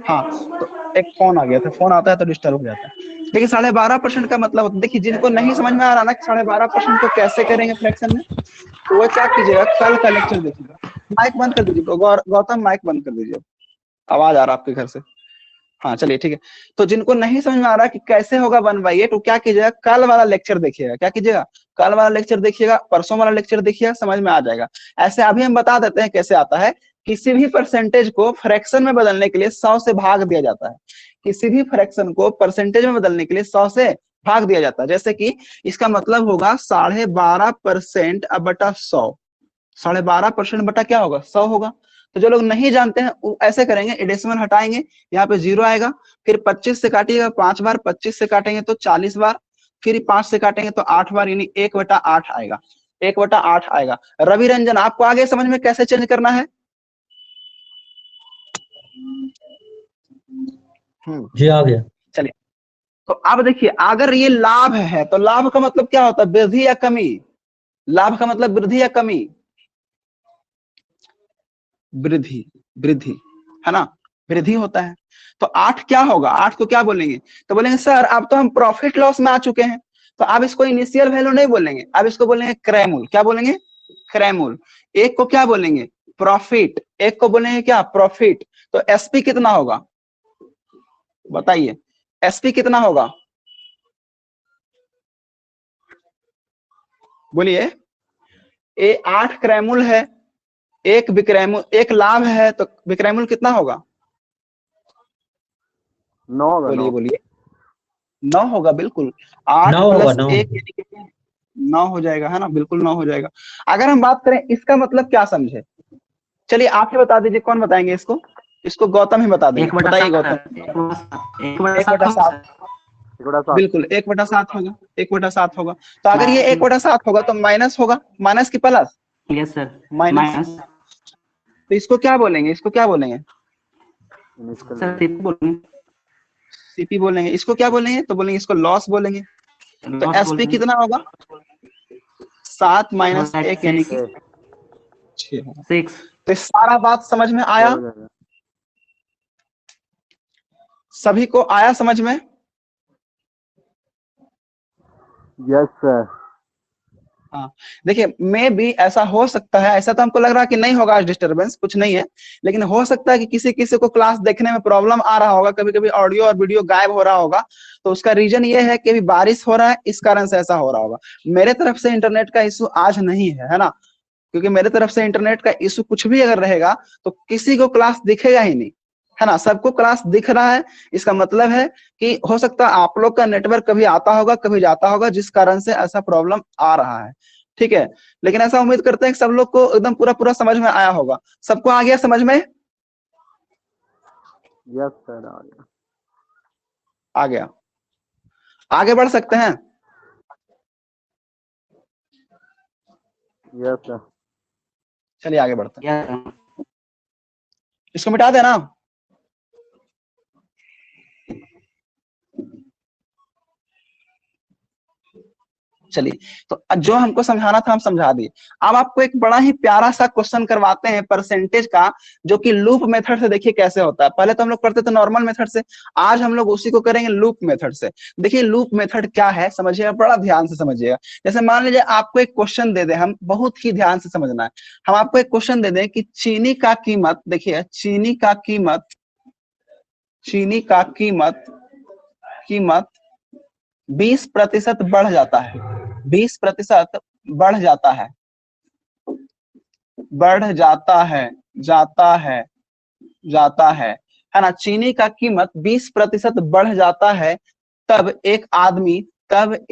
हाँ, तो एक फोन आ गया था, फोन आता है तो डिस्टर्ब हो जाता है। देखिए 12.5% का मतलब, देखिए जिनको नहीं समझ में आ रहा ना कि 12.5% को कैसे करेंगे फ्रैक्शन में, तो वो क्या कीजिएगा, कल का लेक्चर देखिएगा। माइक बंद कर दीजिए, गौतम माइक बंद कर दीजिए, आवाज आ रहा है आपके घर से। हाँ चलिए ठीक है। तो जिनको नहीं समझ में आ रहा कि कैसे होगा 1/8, तो क्या कीजिएगा, कल वाला लेक्चर देखिएगा। क्या कीजिएगा? कल वाला लेक्चर देखिएगा, परसों वाला लेक्चर देखिएगा, समझ में आ जाएगा। ऐसे अभी हम बता देते हैं कैसे आता है। किसी भी परसेंटेज को फ्रैक्शन में बदलने के लिए 100 से भाग दिया जाता है। किसी भी फ्रैक्शन को परसेंटेज में बदलने के लिए 100 से भाग दिया जाता है। जैसे कि इसका मतलब होगा 12.5% अब बटा 100। 12.5% बटा क्या होगा? 100 होगा। तो जो लोग नहीं जानते हैं वो ऐसे करेंगे, डेसिमल हटाएंगे, यहाँ पे 0 आएगा, फिर 25 से काटिएगा 5 बार, 25 से काटेंगे तो 40 बार, फिर 5 से काटेंगे तो 8 बार, यानी 1/8 आएगा। 1/8 आएगा। रवि रंजन, आपको आगे समझ में कैसे चेंज करना है? जी आ गया। चलिए, तो अब देखिए अगर ये लाभ है तो लाभ का मतलब क्या होता है? वृद्धि या कमी? लाभ का मतलब वृद्धि या कमी? वृद्धि, वृद्धि, है ना, वृद्धि होता है। तो 8 क्या होगा? 8 को क्या बोलेंगे? तो बोलेंगे सर अब तो हम प्रॉफिट लॉस में आ चुके हैं, तो अब इसको इनिशियल वैल्यू नहीं बोलेंगे, अब इसको बोलेंगे क्रैमूल। क्या बोलेंगे? क्रैमूल। एक को क्या बोलेंगे? प्रॉफिट। एक को बोलेंगे क्या? प्रॉफिट। तो एसपी कितना होगा? बताइए, एसपी कितना होगा? बोलिए। ये 8 क्रैमूल है, एक विक्रैमूल, एक लाभ है, तो विक्रैमूल कितना होगा? 9 होगा। बोलिए 9 बोलिए। 9 होगा, बिल्कुल। 8 9 होगा, प्लस 9। 1 यानी कितना? 9 हो जाएगा, है ना, बिल्कुल 9 हो जाएगा। अगर हम बात करें इसका मतलब क्या समझे, चलिए आप ही बता दीजिए, कौन बताएंगे इसको? इसको गौतम ही बता देंगे, बताइए 1/7 गौतम। सर, 1/7 1/7 होगा सर। 1/7। बिल्कुल 1/7 होगा, 1/7 होगा। तो अगर ये माइनस। 1/7 होगा तो माइनस होगा, माइनस की plus? Yes sir, minus. Minus. तो इसको क्या बोलेंगे? इसको क्या बोलेंगे? सर सिर्फ बोलेंगे, सीपी बोलेंगे। इसको क्या बोलेंगे? तो बोलेंगे इसको लॉस बोलेंगे। तो लॉस एसपी बोलेंगे। कितना होगा? 7 - 1 यानी कि 6 6 होगा। 6। तो सारा बात समझ में आया? हो जाएगा। सभी को आया समझ में? Yes sir. हाँ देखिए, मे भी ऐसा हो सकता है, ऐसा तो हमको लग रहा है कि नहीं होगा, आज डिस्टरबेंस कुछ नहीं है, लेकिन हो सकता है कि किसी किसी को क्लास देखने में प्रॉब्लम आ रहा होगा, कभी कभी ऑडियो और वीडियो गायब हो रहा होगा। तो उसका रीजन ये है कि अभी बारिश हो रहा है, इस कारण से ऐसा हो रहा होगा। मेरे तरफ से इंटरनेट का इशू आज नहीं है ना, क्योंकि मेरे तरफ से इंटरनेट का इशू कुछ भी अगर रहेगा तो किसी को क्लास दिखेगा ही नहीं, है ना। सबको क्लास दिख रहा है, इसका मतलब है कि हो सकता है आप लोग का नेटवर्क कभी आता होगा कभी जाता होगा, जिस कारण से ऐसा प्रॉब्लम आ रहा है, ठीक है। लेकिन ऐसा उम्मीद करते हैं कि सब लोग को एकदम पूरा पूरा समझ में आया होगा। सबको आ गया समझ में? यस सर, आ गया। आ गया। आगे बढ़ सकते हैं? Yes sir. चलिए आगे बढ़ते हैं। Yes sir. इसको मिटा देना। चलिए, तो जो हमको समझाना था हम समझा दिए। अब आपको एक बड़ा ही प्यारा सा क्वेश्चन करवाते हैं परसेंटेज का, जो कि लूप मेथड से देखिए कैसे होता है। पहले तो हम लोग करते थे नॉर्मल मेथड से, आज हम लोग उसी को करेंगे लूप मेथड से। देखिए लूप मेथड क्या है समझिएगा, बड़ा ध्यान से समझिएगा। जैसे मान लीजिए आपको एक क्वेश्चन दे दे, हम बहुत ही ध्यान से समझना है। हम आपको एक क्वेश्चन दे दें कि चीनी का कीमत, देखिए चीनी का कीमत 20% बढ़ जाता है, 20% बढ़ जाता है, है ना। चीनी का कीमत 20% बढ़ जाता है, तब एक आदमी खपत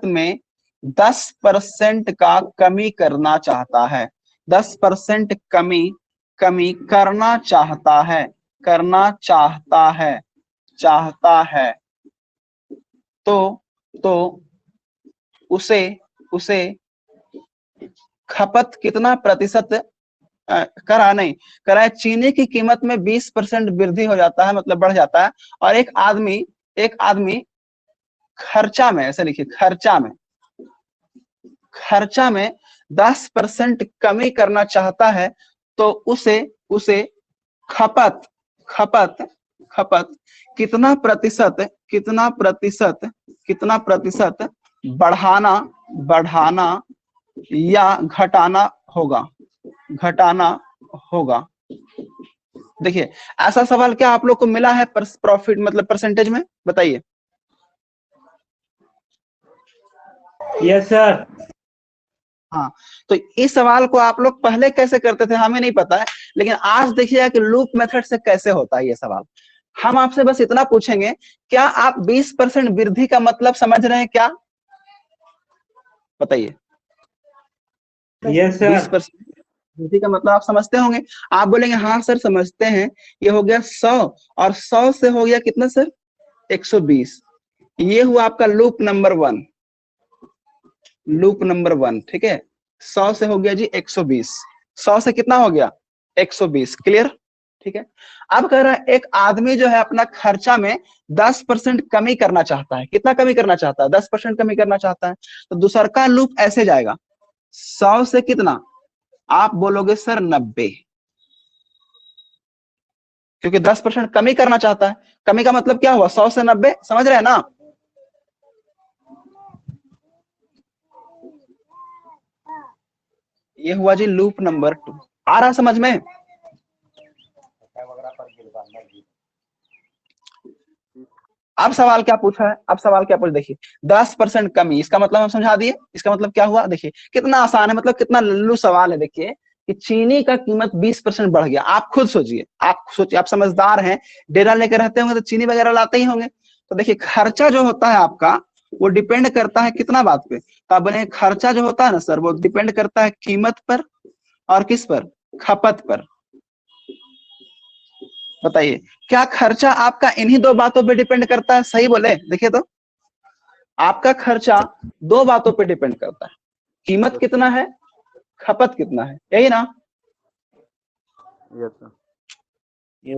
में 10% का कमी करना चाहता है, 10% कमी करना चाहता है। तो उसे खपत कितना प्रतिशत कराए। चीनी की कीमत में 20% वृद्धि हो जाता है, मतलब बढ़ जाता है, और एक आदमी खर्चा में, ऐसे लिखिए खर्चा में 10% कमी करना चाहता है, तो उसे खपत कितना प्रतिशत बढ़ाना या घटाना होगा। देखिए ऐसा सवाल क्या आप लोग को मिला है प्रॉफिट मतलब परसेंटेज में, बताइए। Yes sir. हाँ, तो इस सवाल को आप लोग पहले कैसे करते थे हमें नहीं पता है, लेकिन आज देखिएगा कि लूप मेथड से कैसे होता है ये सवाल। हम आपसे बस इतना पूछेंगे, क्या आप 20% वृद्धि का मतलब समझ रहे हैं क्या? बताइए। Yes sir. 20% वृद्धि का मतलब आप समझते होंगे। आप बोलेंगे हाँ सर समझते हैं। ये हो गया 100, और 100 से हो गया कितना सर? 120। ये हुआ आपका लूप नंबर 1, ठीक है। 100 से हो गया जी 120, 100 से कितना हो गया? 120। क्लियर? ठीक है। अब कह रहा है एक आदमी जो है अपना खर्चा में 10% कमी करना चाहता है। कितना कमी करना चाहता है? 10% कमी करना चाहता है। तो दूसरा का लूप ऐसे जाएगा, 100 से कितना? आप बोलोगे सर 90, क्योंकि 10% कमी करना चाहता है। कमी का मतलब क्या हुआ? 100 से 90, समझ रहे हैं ना? ये हुआ जी लूप नंबर 2। आ रहा समझ में? अब सवाल क्या पूछा है? देखिए 10% कमी, इसका मतलब हम समझा दिए। इसका मतलब क्या हुआ? देखिए कितना आसान है, मतलब कितना लल्लू सवाल है। देखिए कि चीनी का कीमत 20% बढ़ गया। आप खुद सोचिए, आप समझदार हैं, डेरा लेकर रहते होंगे तो चीनी वगैरह लाते ही होंगे। तो देखिए खर्चा जो होता है आपका, वो डिपेंड करता है कितना बात पे? तो आप बोले खर्चा जो होता है ना सर, वो डिपेंड करता है कीमत पर और किस पर? खपत पर। बताइए क्या खर्चा आपका इन्हीं दो बातों पे डिपेंड करता है? सही बोले? देखिए तो आपका खर्चा दो बातों पे डिपेंड करता है, कीमत कितना है, खपत कितना है, यही ना? Yes sir.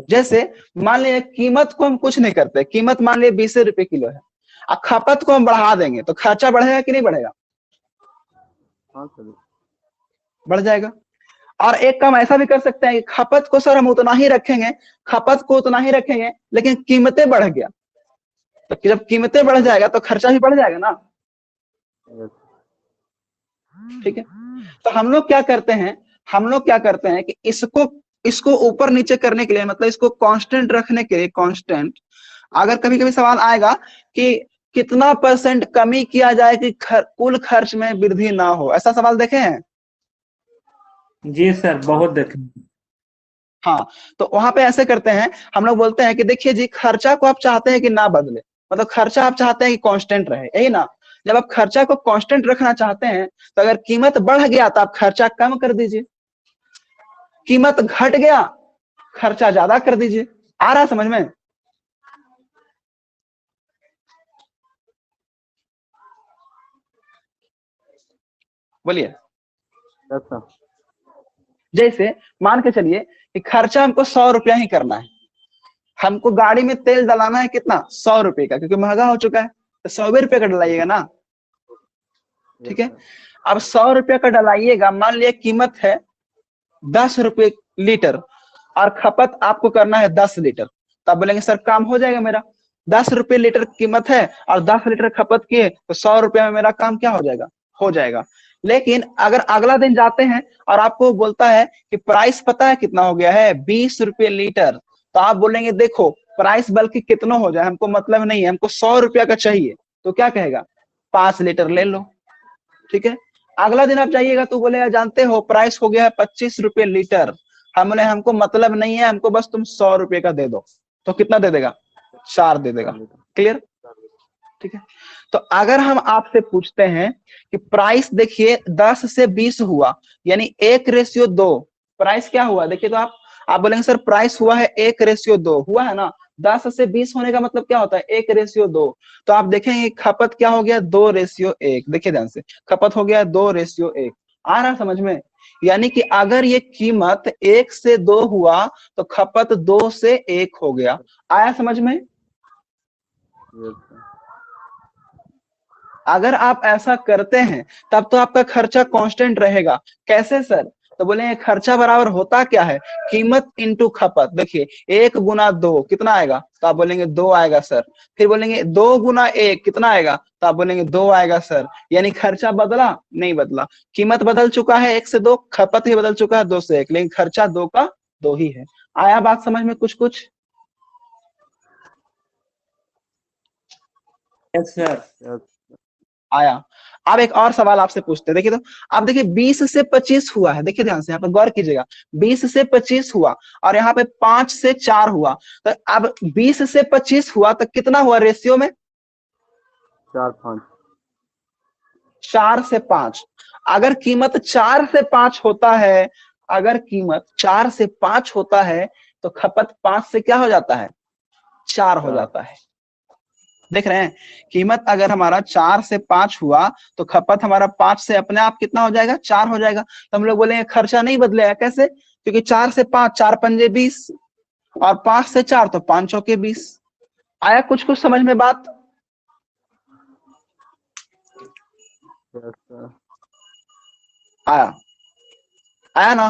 जैसे मान लीजिए कीमत को हम कुछ नहीं करते, कीमत मान लीजिए 20 रुपए किलो है, और खपत को हम बढ़ा देंगे तो खर्चा बढ़ेगा कि नहीं बढ़ेगा? हाँ सर। बढ़ जाएगा। और एक काम ऐसा भी कर सकते हैं कि खपत को सर हम उतना ही रखेंगे, खपत को उतना ही रखेंगे, लेकिन कीमतें बढ़ गया, तो जब कीमतें बढ़ जाएगा तो खर्चा भी बढ़ जाएगा ना। ठीक है, तो हम लोग क्या करते हैं कि इसको ऊपर नीचे करने के लिए, मतलब इसको कांस्टेंट रखने के लिए, कांस्टेंट, अगर कभी कभी सवाल आएगा कि कितना % कमी किया जाए कि कुल खर्च में वृद्धि ना हो, ऐसा सवाल देखे हैं? जी सर, बहुत देखे। हाँ, तो वहां पे ऐसे करते हैं, हम लोग बोलते हैं कि देखिए जी, खर्चा को आप चाहते हैं कि ना बदले, मतलब खर्चा आप चाहते हैं कि कांस्टेंट रहे, यही ना। जब आप खर्चा को कांस्टेंट रखना चाहते हैं तो अगर कीमत बढ़ गया तो आप खर्चा कम कर दीजिए, कीमत घट गया खर्चा ज्यादा कर दीजिए। आ रहा समझ में? बोलिए। जैसे मान के चलिए कि खर्चा हमको 100 रुपया ही करना है, हमको गाड़ी में तेल डलाना है कितना, 100 रुपए का, क्योंकि महंगा हो चुका है, तो 100 रुपए का डलाइएगा ना। ठीक है, अब 100 रुपया का डलाइएगा, मान लिया कीमत है 10 रुपए लीटर और खपत आपको करना है 10 लीटर, तो आप बोलेंगे सर काम हो जाएगा मेरा, 10 रुपए लीटर कीमत है और 10 लीटर खपत किए तो 100 रुपया में मेरा काम क्या हो जाएगा, हो जाएगा। लेकिन अगर अगला दिन जाते हैं और आपको बोलता है कि प्राइस पता है कितना हो गया है, 20 रुपये लीटर, तो आप बोलेंगे देखो प्राइस बल्कि कितना हो जाए हमको मतलब नहीं है, हमको 100 रुपया का चाहिए, तो क्या कहेगा, 5 लीटर ले लो। ठीक है, अगला दिन आप जाइएगा तो बोलेगा जानते हो प्राइस हो गया है 25 रुपये लीटर, हमको मतलब नहीं है, हमको बस तुम 100 रुपये का दे दो, तो कितना दे देगा, 4 दे देगा। क्लियर? ठीक है, तो अगर हम आपसे पूछते हैं कि प्राइस देखिए 10 से 20 हुआ, यानी 1:2, प्राइस क्या हुआ देखिए, तो आप बोलेंगे सर प्राइस हुआ है 1:2, हुआ है ना। 10 से 20 होने का मतलब क्या होता है, 1:2, तो आप देखेंगे खपत क्या हो गया, 2:1। देखिए ध्यान से, खपत हो गया 2:1। आ रहा समझ में? यानी कि अगर ये कीमत 1 से 2 हुआ तो खपत 2 से 1 हो गया। आया समझ में? अगर आप ऐसा करते हैं तब तो आपका खर्चा कांस्टेंट रहेगा। कैसे सर? तो बोले खर्चा बराबर होता क्या है, कीमत इंटू खपत। देखिए 1 गुना 2 कितना आएगा, तो आप बोलेंगे 2 आएगा सर। फिर बोलेंगे 2 गुना 1 कितना आएगा, तो आप बोलेंगे 2 आएगा सर। यानी खर्चा बदला नहीं बदला, कीमत बदल चुका है 1 से 2, खपत ही बदल चुका है 2 से 1, लेकिन खर्चा 2 का 2 ही है। आया बात समझ में कुछ कुछ? Yes sir. आया। अब एक और सवाल आपसे पूछते हैं, देखिए तो आप देखिए 20 से 25 हुआ है, देखिए ध्यान से, यहाँ पर गौर कीजिएगा, 20 से 25 हुआ और यहाँ पे 5 से 4 हुआ, तो अब 20 से 25 हुआ तो कितना हुआ रेशियो में, 4 से 5। अगर कीमत 4 से 5 होता है, अगर कीमत 4 से 5 होता है तो खपत 5 से क्या हो जाता है, 4 हो जाता है। देख रहे हैं, कीमत अगर हमारा 4 से 5 हुआ तो खपत हमारा 5 से अपने आप कितना हो जाएगा, 4 हो जाएगा। तो हम लोग बोलेंगे खर्चा नहीं बदलेगा, कैसे, क्योंकि 4 से 5, 4 पंजे 20 और 5 से 4 तो 5 चौके 20। आया कुछ कुछ समझ में बात? आया, आया ना?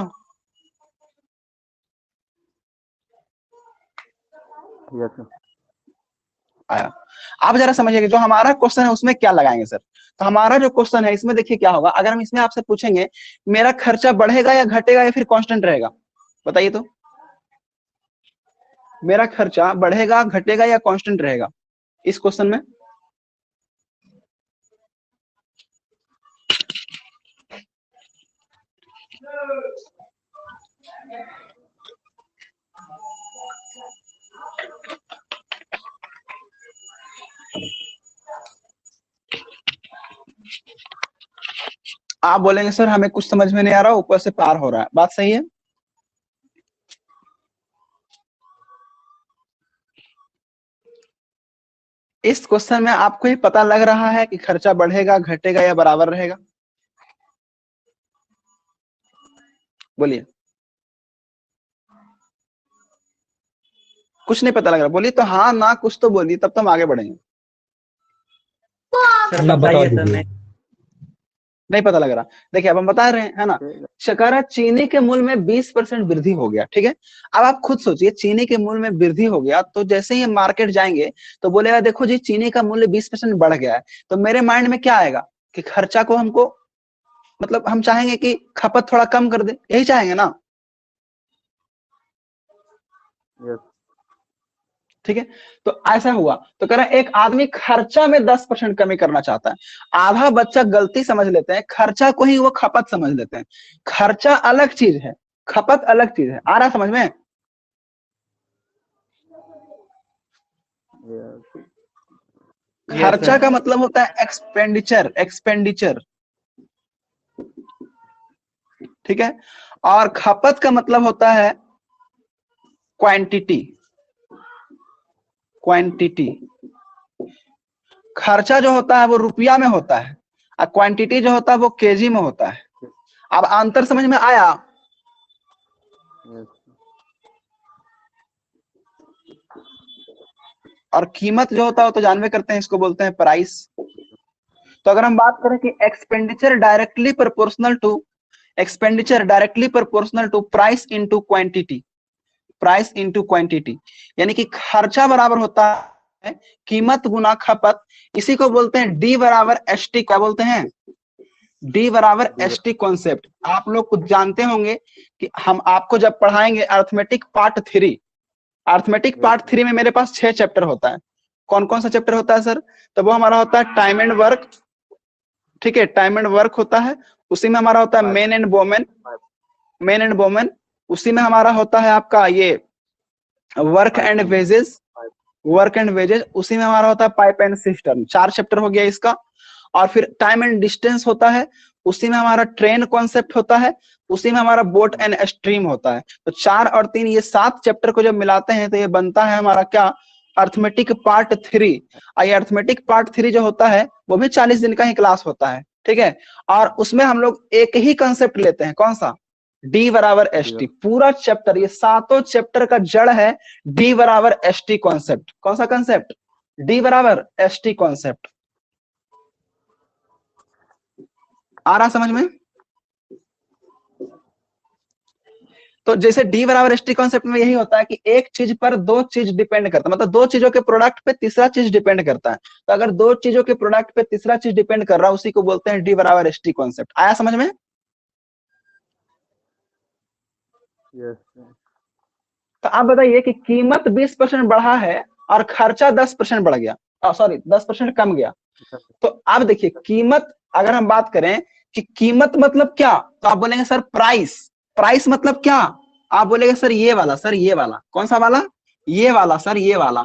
आया। आप जरा समझिए जो हमारा क्वेश्चन है उसमें क्या लगाएंगे सर। तो हमारा जो क्वेश्चन है इसमें देखिए क्या होगा, अगर हम इसमें आपसे पूछेंगे मेरा खर्चा बढ़ेगा या घटेगा या फिर कांस्टेंट रहेगा, बताइए तो। मेरा खर्चा बढ़ेगा, घटेगा या कांस्टेंट रहेगा इस क्वेश्चन में? आप बोलेंगे सर हमें कुछ समझ में नहीं आ रहा, ऊपर से पार हो रहा है, बात सही है। इस क्वेश्चन में आपको ही पता लग रहा है कि खर्चा बढ़ेगा, घटेगा या बराबर रहेगा, बोलिए। कुछ नहीं पता लग रहा, बोलिए तो हाँ ना कुछ तो बोलिए, तब तो हम आगे बढ़ेंगे। सर बताइए सर। नहीं पता लग रहा। देखिए अब हम बता रहे हैं, है ना, शकरा चीनी के मूल्य में 20% वृद्धि हो गया, ठीक है। अब आप खुद सोचिए, चीनी के मूल्य में वृद्धि हो गया तो जैसे ही मार्केट जाएंगे तो बोलेगा देखो जी चीनी का मूल्य 20% बढ़ गया है, तो मेरे माइंड में क्या आएगा कि खर्चा को हमको, मतलब हम चाहेंगे कि खपत थोड़ा कम कर दे, यही चाहेंगे ना, यस ठीक है। तो ऐसा हुआ तो कह रहा है एक आदमी खर्चा में 10% कमी करना चाहता है। आधा बच्चा गलती समझ लेते हैं, खर्चा को ही वो खपत समझ लेते हैं। खर्चा अलग चीज है, खपत अलग चीज है। आ रहा समझ में? यस खर्चा का मतलब होता है एक्सपेंडिचर, एक्सपेंडिचर, ठीक है। और खपत का मतलब होता है क्वांटिटी, क्वांटिटी। खर्चा जो होता है वो रुपया में होता है और क्वांटिटी जो होता है वो केजी में होता है। अब अंतर समझ में आया? यस और कीमत जो होता है वो तो जानवे करते हैं, इसको बोलते हैं प्राइस। तो अगर हम बात करें कि expenditure directly proportional to, expenditure directly proportional to price into quantity, price into quantity, यानी कि खर्चा बराबर होता है कीमत गुना खपत। इसी को बोलते हैं डी बराबर एस टी। क्या बोलते हैं? डी बराबर एस टी कॉन्सेप्ट। आप लोग कुछ जानते होंगे कि हम आपको जब पढ़ाएंगे अर्थमेटिक पार्ट 3, अर्थमेटिक पार्ट 3 में मेरे पास 6 चैप्टर होता है। कौन कौन सा चैप्टर होता है सर? तो वो हमारा होता है टाइम एंड वर्क, ठीक है, टाइम एंड वर्क होता है। उसी में हमारा होता है main and women, main and women. उसी में हमारा होता है आपका ये work and wages, work and wages. उसी में हमारा होता है पाइप एंड सिस्टम। 4 चैप्टर हो गया इसका। और फिर टाइम एंड डिस्टेंस होता है, उसी में हमारा ट्रेन कॉन्सेप्ट होता है, उसी में हमारा बोट एंड स्ट्रीम होता है। तो 4 और 3 ये 7 चैप्टर को जब मिलाते हैं तो ये बनता है हमारा क्या? Arithmetic part 3। और ये अर्थमेटिक पार्ट 3 जो होता है वो भी 40 दिन का ही क्लास होता है, ठीक है। और उसमें हम लोग एक ही कंसेप्ट लेते हैं, कौन सा? डी बराबर एस टी। पूरा चैप्टर, ये 7 चैप्टर का जड़ है डी बराबर एस टी कॉन्सेप्ट। कौन सा कॉन्सेप्ट? डी बराबर एस टी कॉन्सेप्ट। आ रहा समझ में? तो जैसे डी बराबर एस टी कॉन्सेप्ट में यही होता है कि एक चीज पर 2 चीज डिपेंड करता है, मतलब 2 चीजों के प्रोडक्ट पे तीसरा चीज डिपेंड करता है। तो अगर 2 चीजों के प्रोडक्ट पे तीसरा चीज डिपेंड कर रहा है उसी को बोलते हैं डी बराबर एस टी कॉन्सेप्ट। आया समझ में? यस तो आप बताइए कि कीमत 20% बढ़ा है और खर्चा 10% बढ़ गया, सॉरी 10% कम गया। तो अब देखिए कीमत, अगर हम बात करें कि कीमत मतलब क्या, तो आप बोलेंगे सर प्राइस। प्राइस मतलब क्या? आप बोलेंगे सर ये वाला, सर ये वाला। कौन सा वाला? ये वाला सर, ये वाला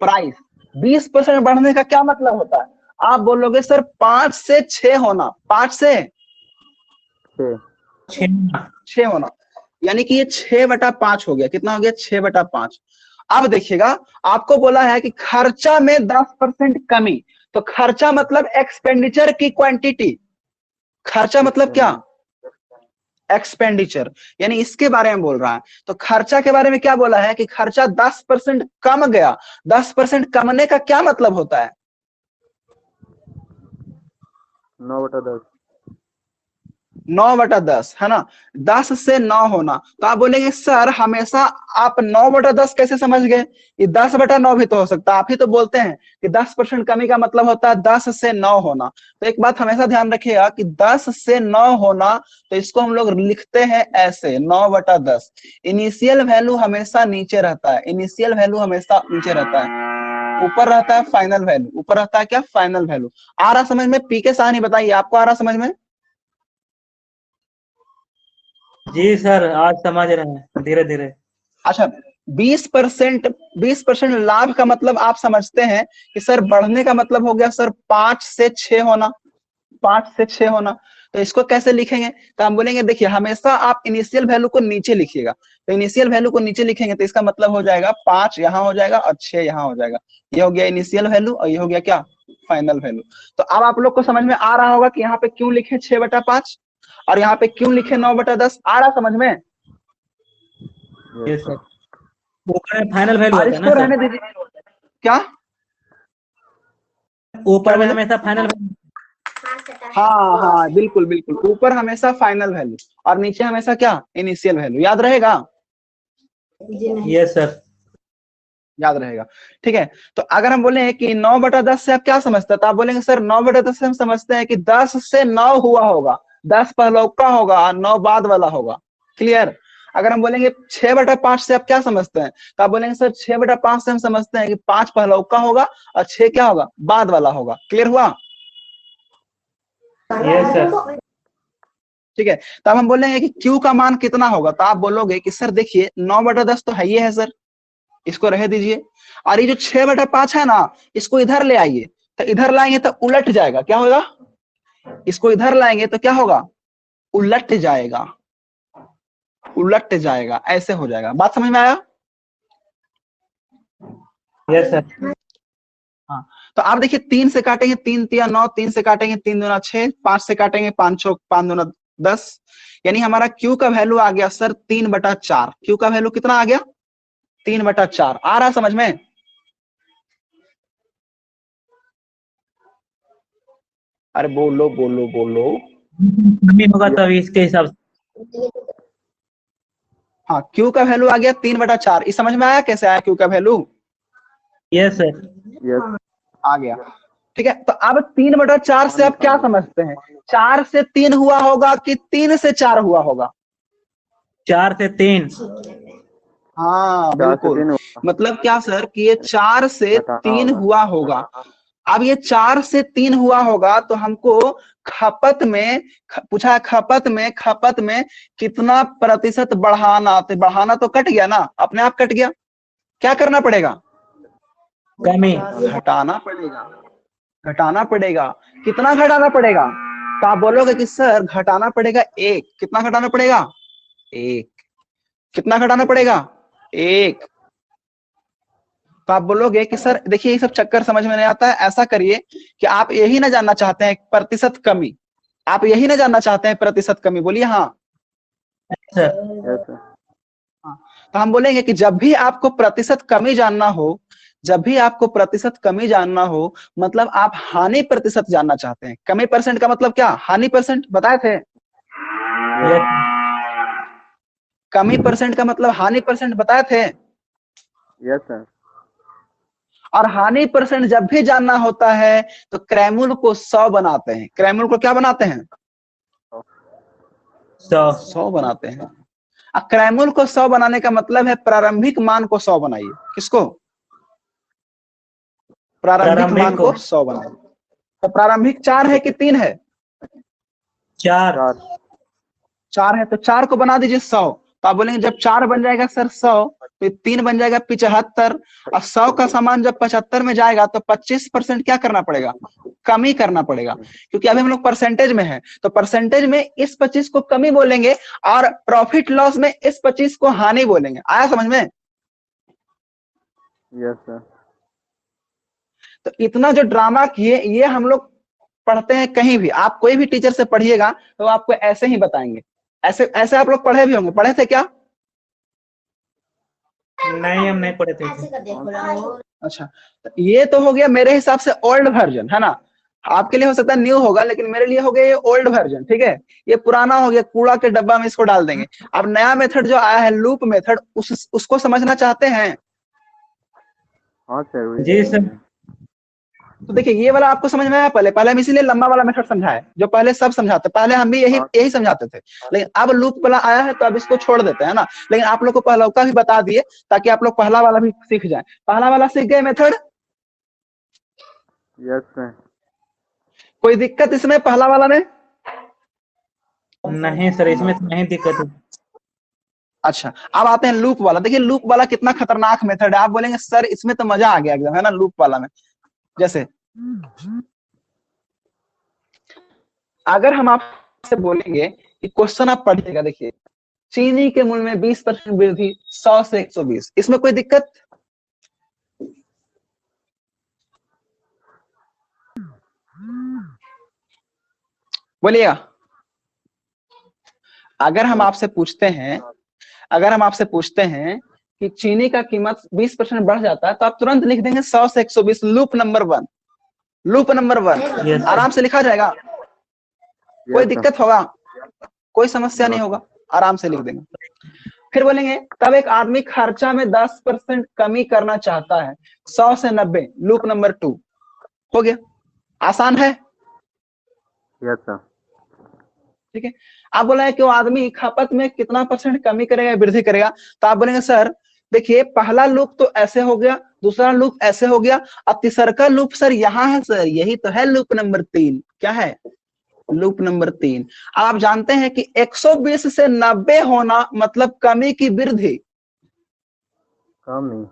प्राइस। 20% बढ़ने का क्या मतलब होता है? आप बोलोगे सर 5 से 6 होना, 5 से 6 होना, यानी कि ये 6/5 हो गया। कितना हो गया? 6/5। अब देखिएगा आपको बोला है कि खर्चा में 10% कमी। तो खर्चा मतलब एक्सपेंडिचर की क्वांटिटी। खर्चा मतलब क्या? एक्सपेंडिचर, यानी इसके बारे में बोल रहा है। तो खर्चा के बारे में क्या बोला है कि खर्चा 10% कम गया। 10% कमने का क्या मतलब होता है? 9/10 9/10, है ना। 10 से 9 होना। तो आप बोलेंगे सर हमेशा आप 9/10 कैसे समझ गए? ये 10/9 भी तो हो सकता है। आप ही तो बोलते हैं कि 10% कमी का मतलब होता है 10 से 9 होना। तो एक बात हमेशा ध्यान रखिएगा कि 10 से 9 होना, तो इसको हम लोग लिखते हैं ऐसे 9/10। इनिशियल वैल्यू हमेशा नीचे रहता है, इनिशियल वैल्यू हमेशा नीचे रहता है, ऊपर रहता है फाइनल वैल्यू। ऊपर रहता है क्या? Final value. आ रहा समझ में? पी के साहनी बताइए, आपको आ रहा समझ में? जी सर, आज समझ रहे हैं धीरे धीरे। अच्छा, 20% लाभ का मतलब आप समझते हैं कि सर बढ़ने का मतलब हो गया सर 5 से 6 होना, 5 से 6 होना। तो इसको कैसे लिखेंगे? तो हम बोलेंगे देखिए हमेशा आप इनिशियल वैल्यू को नीचे लिखिएगा। तो इनिशियल वैल्यू को नीचे लिखेंगे तो इसका मतलब हो जाएगा 5 यहाँ हो जाएगा और 6 यहाँ हो जाएगा। ये हो गया इनिशियल वैल्यू और ये हो गया क्या? Final value. तो अब आप लोग को समझ में आ रहा होगा कि यहाँ पे क्यों लिखे 6/5 और यहाँ पे क्यों लिखे 9/10। आ रहा समझ में? यस सर, ऊपर में फाइनल वैल्यू और होता है ना इसको सर? रहने दीजिए। क्या ऊपर में बोले? हमेशा फाइनल हाँ हाँ, बिल्कुल बिल्कुल, ऊपर हमेशा फाइनल वैल्यू और नीचे हमेशा क्या, इनिशियल वैल्यू। याद रहेगा? Yes sir. याद रहेगा। ठीक है, तो अगर हम बोले कि 9/10 से आप क्या समझते हैं, तो आप बोलेंगे सर 9/10 से हम समझते हैं कि 10 से 9 हुआ होगा, 10 पहलौका होगा और 9 बाद वाला होगा। क्लियर? अगर हम बोलेंगे 6/5 से आप क्या समझते हैं, तो आप बोलेंगे सर 6/5 से हम समझते हैं कि 5 पहलौका होगा और 6 क्या होगा, बाद वाला होगा। क्लियर हुआ? Yes sir. ठीक है, तो अब हम बोलेंगे कि Q का मान कितना होगा, तो आप बोलोगे कि सर देखिए 9/10 तो है ही है सर, इसको रह दीजिए, और ये जो 6/5 है ना, इसको इधर ले आइए, तो इधर लाएंगे तो उलट जाएगा। क्या होगा? इसको इधर लाएंगे तो क्या होगा, उलट जाएगा, उलट जाएगा, ऐसे हो जाएगा। बात समझ में आया? Yes sir. हाँ, तो आप देखिए 3 से काटेंगे 3 तिया 9, 3 से काटेंगे 3 दूना 6, 5 से काटेंगे 5 6, 5 दूना 10, यानी हमारा Q का वैल्यू आ गया सर 3/4। Q का वैल्यू कितना आ गया, 3/4। आ रहा समझ में? अरे बोलो बोलो बोलो। कमी होगा तब इसके हिसाब से। हाँ, Q का वैल्यू आ गया 3/4। इस समझ में आया कैसे आया Q का वैल्यू? Yes sir. यस आ गया। ठीक है, तो अब 3/4 से आप क्या समझते हैं, 4 से 3 हुआ होगा कि 3 से 4 हुआ होगा? 4 से 3। हाँ 4 से बिल्कुल, 3 मतलब क्या सर कि ये 4 से घटाना 3 होगा। हुआ होगा। अब ये 4 से 3 हुआ होगा तो हमको खपत में पूछा है, खपत में कितना प्रतिशत बढ़ाना, तो बढ़ाना तो कट गया ना, अपने आप कट गया। क्या करना पड़ेगा, कमी। घटाना पड़ेगा, घटाना पड़ेगा। कितना घटाना पड़ेगा, तो आप बोलोगे कि सर घटाना पड़ेगा 1। कितना घटाना पड़ेगा, 1। कितना घटाना पड़ेगा, 1। तो आप बोलोगे कि सर देखिए ये सब चक्कर समझ में नहीं आता है, ऐसा करिए कि आप यही ना जानना चाहते हैं प्रतिशत कमी, आप यही ना जानना चाहते हैं प्रतिशत कमी, बोलिए हाँ। सर। Yes sir. तो हम बोलेंगे कि जब भी आपको प्रतिशत कमी जानना हो, जब भी आपको प्रतिशत कमी जानना हो, मतलब आप हानि प्रतिशत जानना चाहते हैं। कमी परसेंट का मतलब क्या, हानि परसेंट बताए थे। यस कमी परसेंट का मतलब हानि परसेंट बताए थे। Yes sir. और हानि परसेंट जब भी जानना होता है तो क्रैमुल को 100 बनाते हैं। क्रैमुल को क्या बनाते हैं, 100 बनाते हैं। क्रैमुल को 100 बनाने का मतलब है प्रारंभिक मान को 100 बनाइए। किसको, प्रारंभिक मान को 100 बनाइए। तो प्रारंभिक 4 है कि 3 है, 4। 4 है, तो 4 को बना दीजिए 100। तो आप बोलेंगे जब 4 बन जाएगा सर 100, तो 3 बन जाएगा 75, और 100 का सामान जब 75 में जाएगा तो 25% क्या करना पड़ेगा, कमी करना पड़ेगा, क्योंकि अभी हम लोग परसेंटेज में है, तो परसेंटेज में इस 25 को कमी बोलेंगे और प्रॉफिट लॉस में इस 25 को हानि बोलेंगे। आया समझ में? Yes sir. तो इतना जो ड्रामा किए ये हम लोग पढ़ते हैं कहीं भी, आप कोई भी टीचर से पढ़िएगा तो आपको ऐसे ही बताएंगे। ऐसे ऐसे आप लोग पढ़े भी होंगे, पढ़े थे क्या? नहीं, हम नहीं पढ़े थे। अच्छा, तो ये तो हो गया मेरे हिसाब से ओल्ड वर्जन, है ना। आपके लिए हो सकता है न्यू होगा, लेकिन मेरे लिए हो गया ये ओल्ड वर्जन। ठीक है, ये पुराना हो गया, कूड़ा के डब्बा में इसको डाल देंगे। अब नया मेथड जो आया है लूप मेथड, उसको समझना चाहते हैं? हाँ सर। जी सर। तो देखिए ये वाला आपको समझ में आया, पहले हम इसीलिए लंबा वाला मेथड समझाए, जो पहले सब समझाते, पहले हम भी यही समझाते थे, लेकिन अब लूप वाला आया है तो अब इसको छोड़ देते हैं ना। लेकिन आप लोग को पहला का भी बता दिए ताकि आप लोग पहला वाला भी सीख जाए। पहला वाला सीख गए मेथड? Yes sir. कोई दिक्कत इसमें पहला वाला में? नहीं सर, इसमें तो नहीं दिक्कत है। अच्छा, अब आते हैं लूप वाला। देखिए लूप वाला कितना खतरनाक मेथड है। आप बोलेंगे सर इसमें तो मजा आ गया एकदम, है ना, लूप वाला में। जैसे अगर हम आपसे बोलेंगे कि क्वेश्चन आप पढ़िएगा, देखिए चीनी के मूल्य में 20% वृद्धि 100 से 120, इसमें कोई दिक्कत? बोलिएगा। अगर हम आपसे पूछते हैं, अगर हम आपसे पूछते हैं कि चीनी का कीमत 20% बढ़ जाता है, तो आप तुरंत लिख देंगे 100 से 120, loop number 1, loop number 1 Yes, sir. आराम से लिखा जाएगा। कोई दिक्कत होगा? कोई समस्या नहीं होगा, आराम से लिख देंगे। फिर बोलेंगे तब एक आदमी खर्चा में 10% कमी करना चाहता है, 100 से 90। लूप नंबर 2 हो गया, आसान है। Yes sir. ठीक है, आप बोला है कि वो आदमी खपत में कितना % कमी करेगा, वृद्धि करेगा। तो आप बोलेंगे सर देखिए पहला लूप तो ऐसे हो गया, दूसरा लूप ऐसे हो गया, और तीसरा लूप सर यहाँ है सर, यही तो है लूप नंबर 3। क्या है? Loop number 3। अब आप जानते हैं कि 120 से 90 होना मतलब कमी की वृद्धि। कमी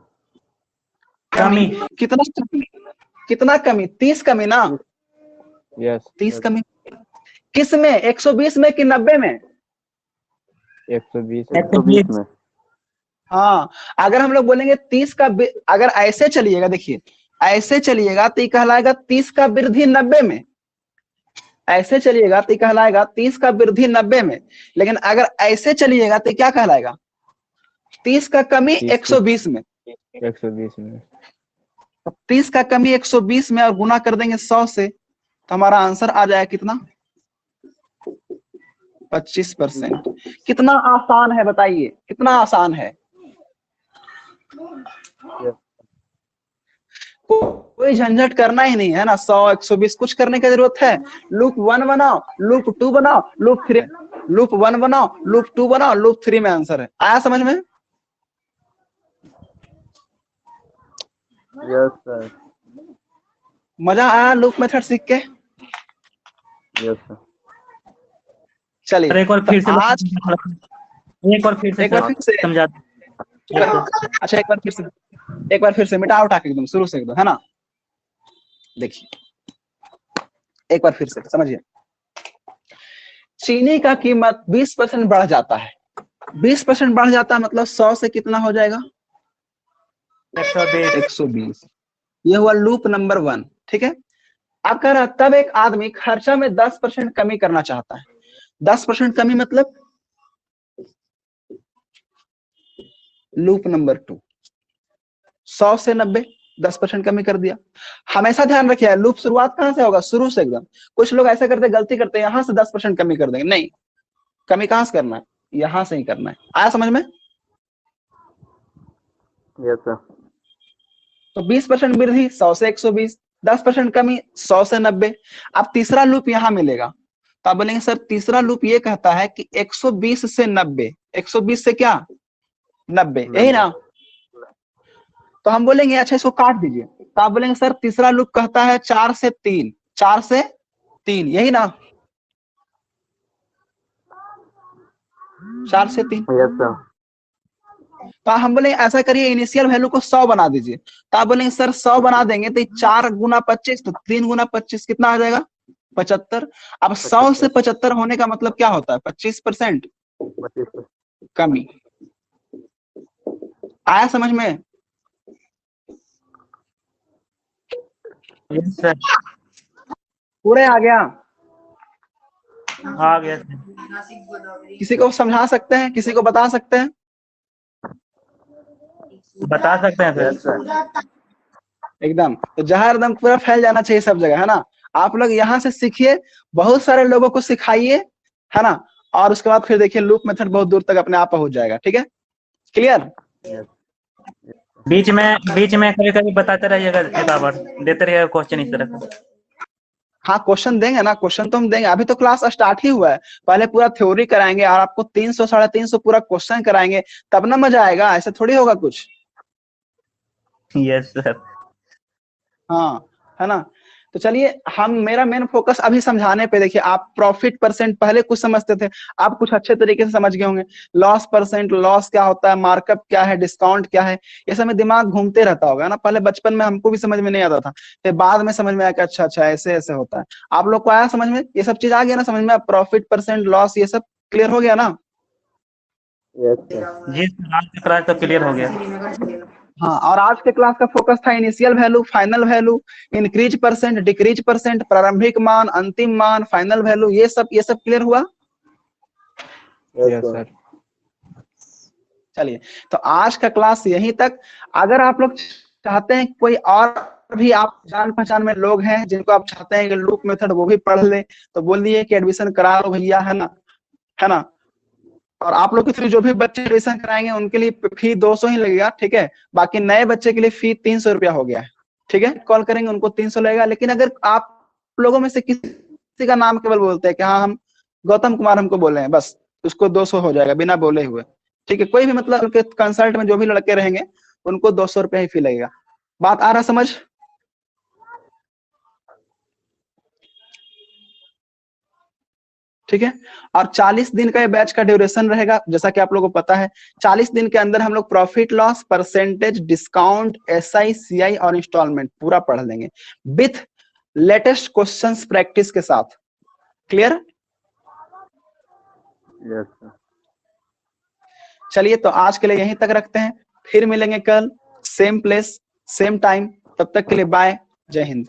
कमी कितना कमी? कितना कमी? 30 कमी ना? यस 30 कमी किस में? 120 में कि 90 में? 120 में। हाँ, अगर हम लोग बोलेंगे 30 का, अगर ऐसे चलिएगा, देखिए ऐसे चलिएगा तो ये कहलाएगा 30 का वृद्धि 90 में। ऐसे चलिएगा तो कहलाएगा 30 का वृद्धि 90 में। लेकिन अगर ऐसे चलिएगा तो क्या कहलाएगा? 30 का कमी 120 में। 120 में। 30 का कमी 120 में और गुना कर देंगे 100 से, तो हमारा आंसर आ जाएगा कितना? 25%। कितना आसान है बताइए, कितना आसान है? कोई झंझट करना ही नहीं है ना। 100 120 कुछ करने की जरूरत है? लूप 1 बनाओ, लूप 2 बनाओ, लूप 3, लूप 1 बनाओ, लूप 2 बनाओ, लूप 3 में आंसर है। आया समझ में? Yes sir. मजा आया लूप मेथड सीख के? Yes sir. चलिए एक बार फिर से आज एक बार फिर से समझा। अच्छा एक बार फिर से मिटा उठा के एकदम शुरू से एकदम, है ना? देखिए एक बार फिर से समझिए। चीनी का कीमत 20% बढ़ जाता है। 20% बढ़ जाता है मतलब 100 से कितना हो जाएगा? 120। ये हुआ लूप नंबर 1। ठीक है, अब कह रहा तब एक आदमी खर्चा में 10% कमी करना चाहता है। 10% कमी मतलब लूप नंबर 2, 100 से 90, 10% कमी कर दिया। हमेशा ध्यान रखिए लूप शुरुआत कहां से होगा? शुरू से एकदम। कुछ लोग ऐसा करते गलती करते हैं, यहां से 10% कमी कर देंगे। नहीं, कमी कहां से करना है? यहां से ही करना है। आया समझ में? Yes sir. तो 20% वृद्धि 100 से 120, 10% कमी 100 से 90। अब तीसरा लूप यहां मिलेगा, तो आप बोलेंगे सर तीसरा लूप ये कहता है कि 120 से 90। 120 से क्या? 90, यही ना? तो हम बोलेंगे अच्छा इसको काट दीजिए, तो आप बोलेंगे सर तीसरा लूप कहता है 4 से 3। 4 से 3, यही ना? 4 से 3। Yes sir. तो हम बोलेंगे ऐसा करिए इनिशियल वैल्यू को 100 बना दीजिए। तो आप बोलेंगे सर 100 बना देंगे तो 4 गुना 25, तो 3 गुना 25 कितना आ जाएगा? 75। अब 100 से 75 होने का मतलब क्या होता है? 25% कमी। आया समझ में? पूरे आ गया? आ गया। किसी को समझा सकते हैं? किसी को बता सकते हैं? बता सकते हैं सर। एकदम तो जहर एकदम पूरा फैल जाना चाहिए सब जगह, है ना? आप लोग यहाँ से सीखिए, बहुत सारे लोगों को सिखाइए, है ना? और उसके बाद फिर देखिए लूप मेथड बहुत दूर तक अपने आप पहुंच जाएगा। ठीक है, क्लियर? बीच में कभी कभी बताते रहिएगा, देते रहिएगा क्वेश्चन इस तरह का। हाँ क्वेश्चन देंगे ना, क्वेश्चन तो हम देंगे। अभी तो क्लास स्टार्ट ही हुआ है, पहले पूरा थ्योरी कराएंगे और आपको 300 350 पूरा क्वेश्चन कराएंगे, तब ना मजा आएगा। ऐसा थोड़ी होगा कुछ। Yes sir. हाँ, है ना? तो चलिए हम, मेरा मेन फोकस अभी समझाने पे। देखिए आप प्रॉफिट परसेंट पहले कुछ समझते थे, आप कुछ अच्छे तरीके से समझ गए होंगे। लॉस परसेंट, लॉस क्या होता है, मार्कअप क्या है, डिस्काउंट क्या है, ये सब में दिमाग घूमते रहता होगा ना। पहले बचपन में हमको भी समझ में नहीं आता था, फिर बाद में समझ में आया कि अच्छा अच्छा ऐसे ऐसे होता है। आप लोग को आया समझ में? ये सब चीज आ गया ना समझ में? प्रॉफिट परसेंट, लॉस, ये सब क्लियर हो गया ना? जी सर, आज का क्लास तो क्लियर हो गया। हाँ, और आज के क्लास का फोकस था initial value, final value, increase percent, decrease percent, प्रारंभिक मान, अंतिम मान, फाइनल वैल्यू, ये सब क्लियर हुआ? Yes sir. चलिए तो आज का क्लास यहीं तक। अगर आप लोग चाहते हैं कोई और भी आप जान पहचान में लोग हैं जिनको आप चाहते हैं कि लूप मेथड वो भी पढ़ ले, तो बोलिए कि एडमिशन करा लो भैया, है ना। और आप लोग के थ्रू जो भी बच्चे एडमिशन कराएंगे उनके लिए फी 200 ही लगेगा, ठीक है। बाकी नए बच्चे के लिए फी 300 रुपया हो गया है, ठीक है। कॉल करेंगे उनको 300 लगेगा। लेकिन अगर आप लोगों में से किसी का नाम केवल बोलते हैं कि हाँ हम गौतम कुमार हमको बोले हैं, बस उसको 200 हो जाएगा बिना बोले हुए, ठीक है। कोई भी मतलब उनके कंसल्ट में जो भी लड़के रहेंगे उनको 200 रुपया ही फी लगेगा। बात आ रहा समझ? ठीक है। और 40 दिन का ये बैच का ड्यूरेशन रहेगा, जैसा कि आप लोगों को पता है। 40 दिन के अंदर हम लोग profit loss, percentage, discount, SI, CI और इंस्टॉलमेंट पूरा पढ़ लेंगे विथ लेटेस्ट क्वेश्चंस प्रैक्टिस के साथ। क्लियर? Yes sir. चलिए तो आज के लिए यहीं तक रखते हैं, फिर मिलेंगे कल सेम प्लेस सेम टाइम। तब तक के लिए बाय, जय हिंद।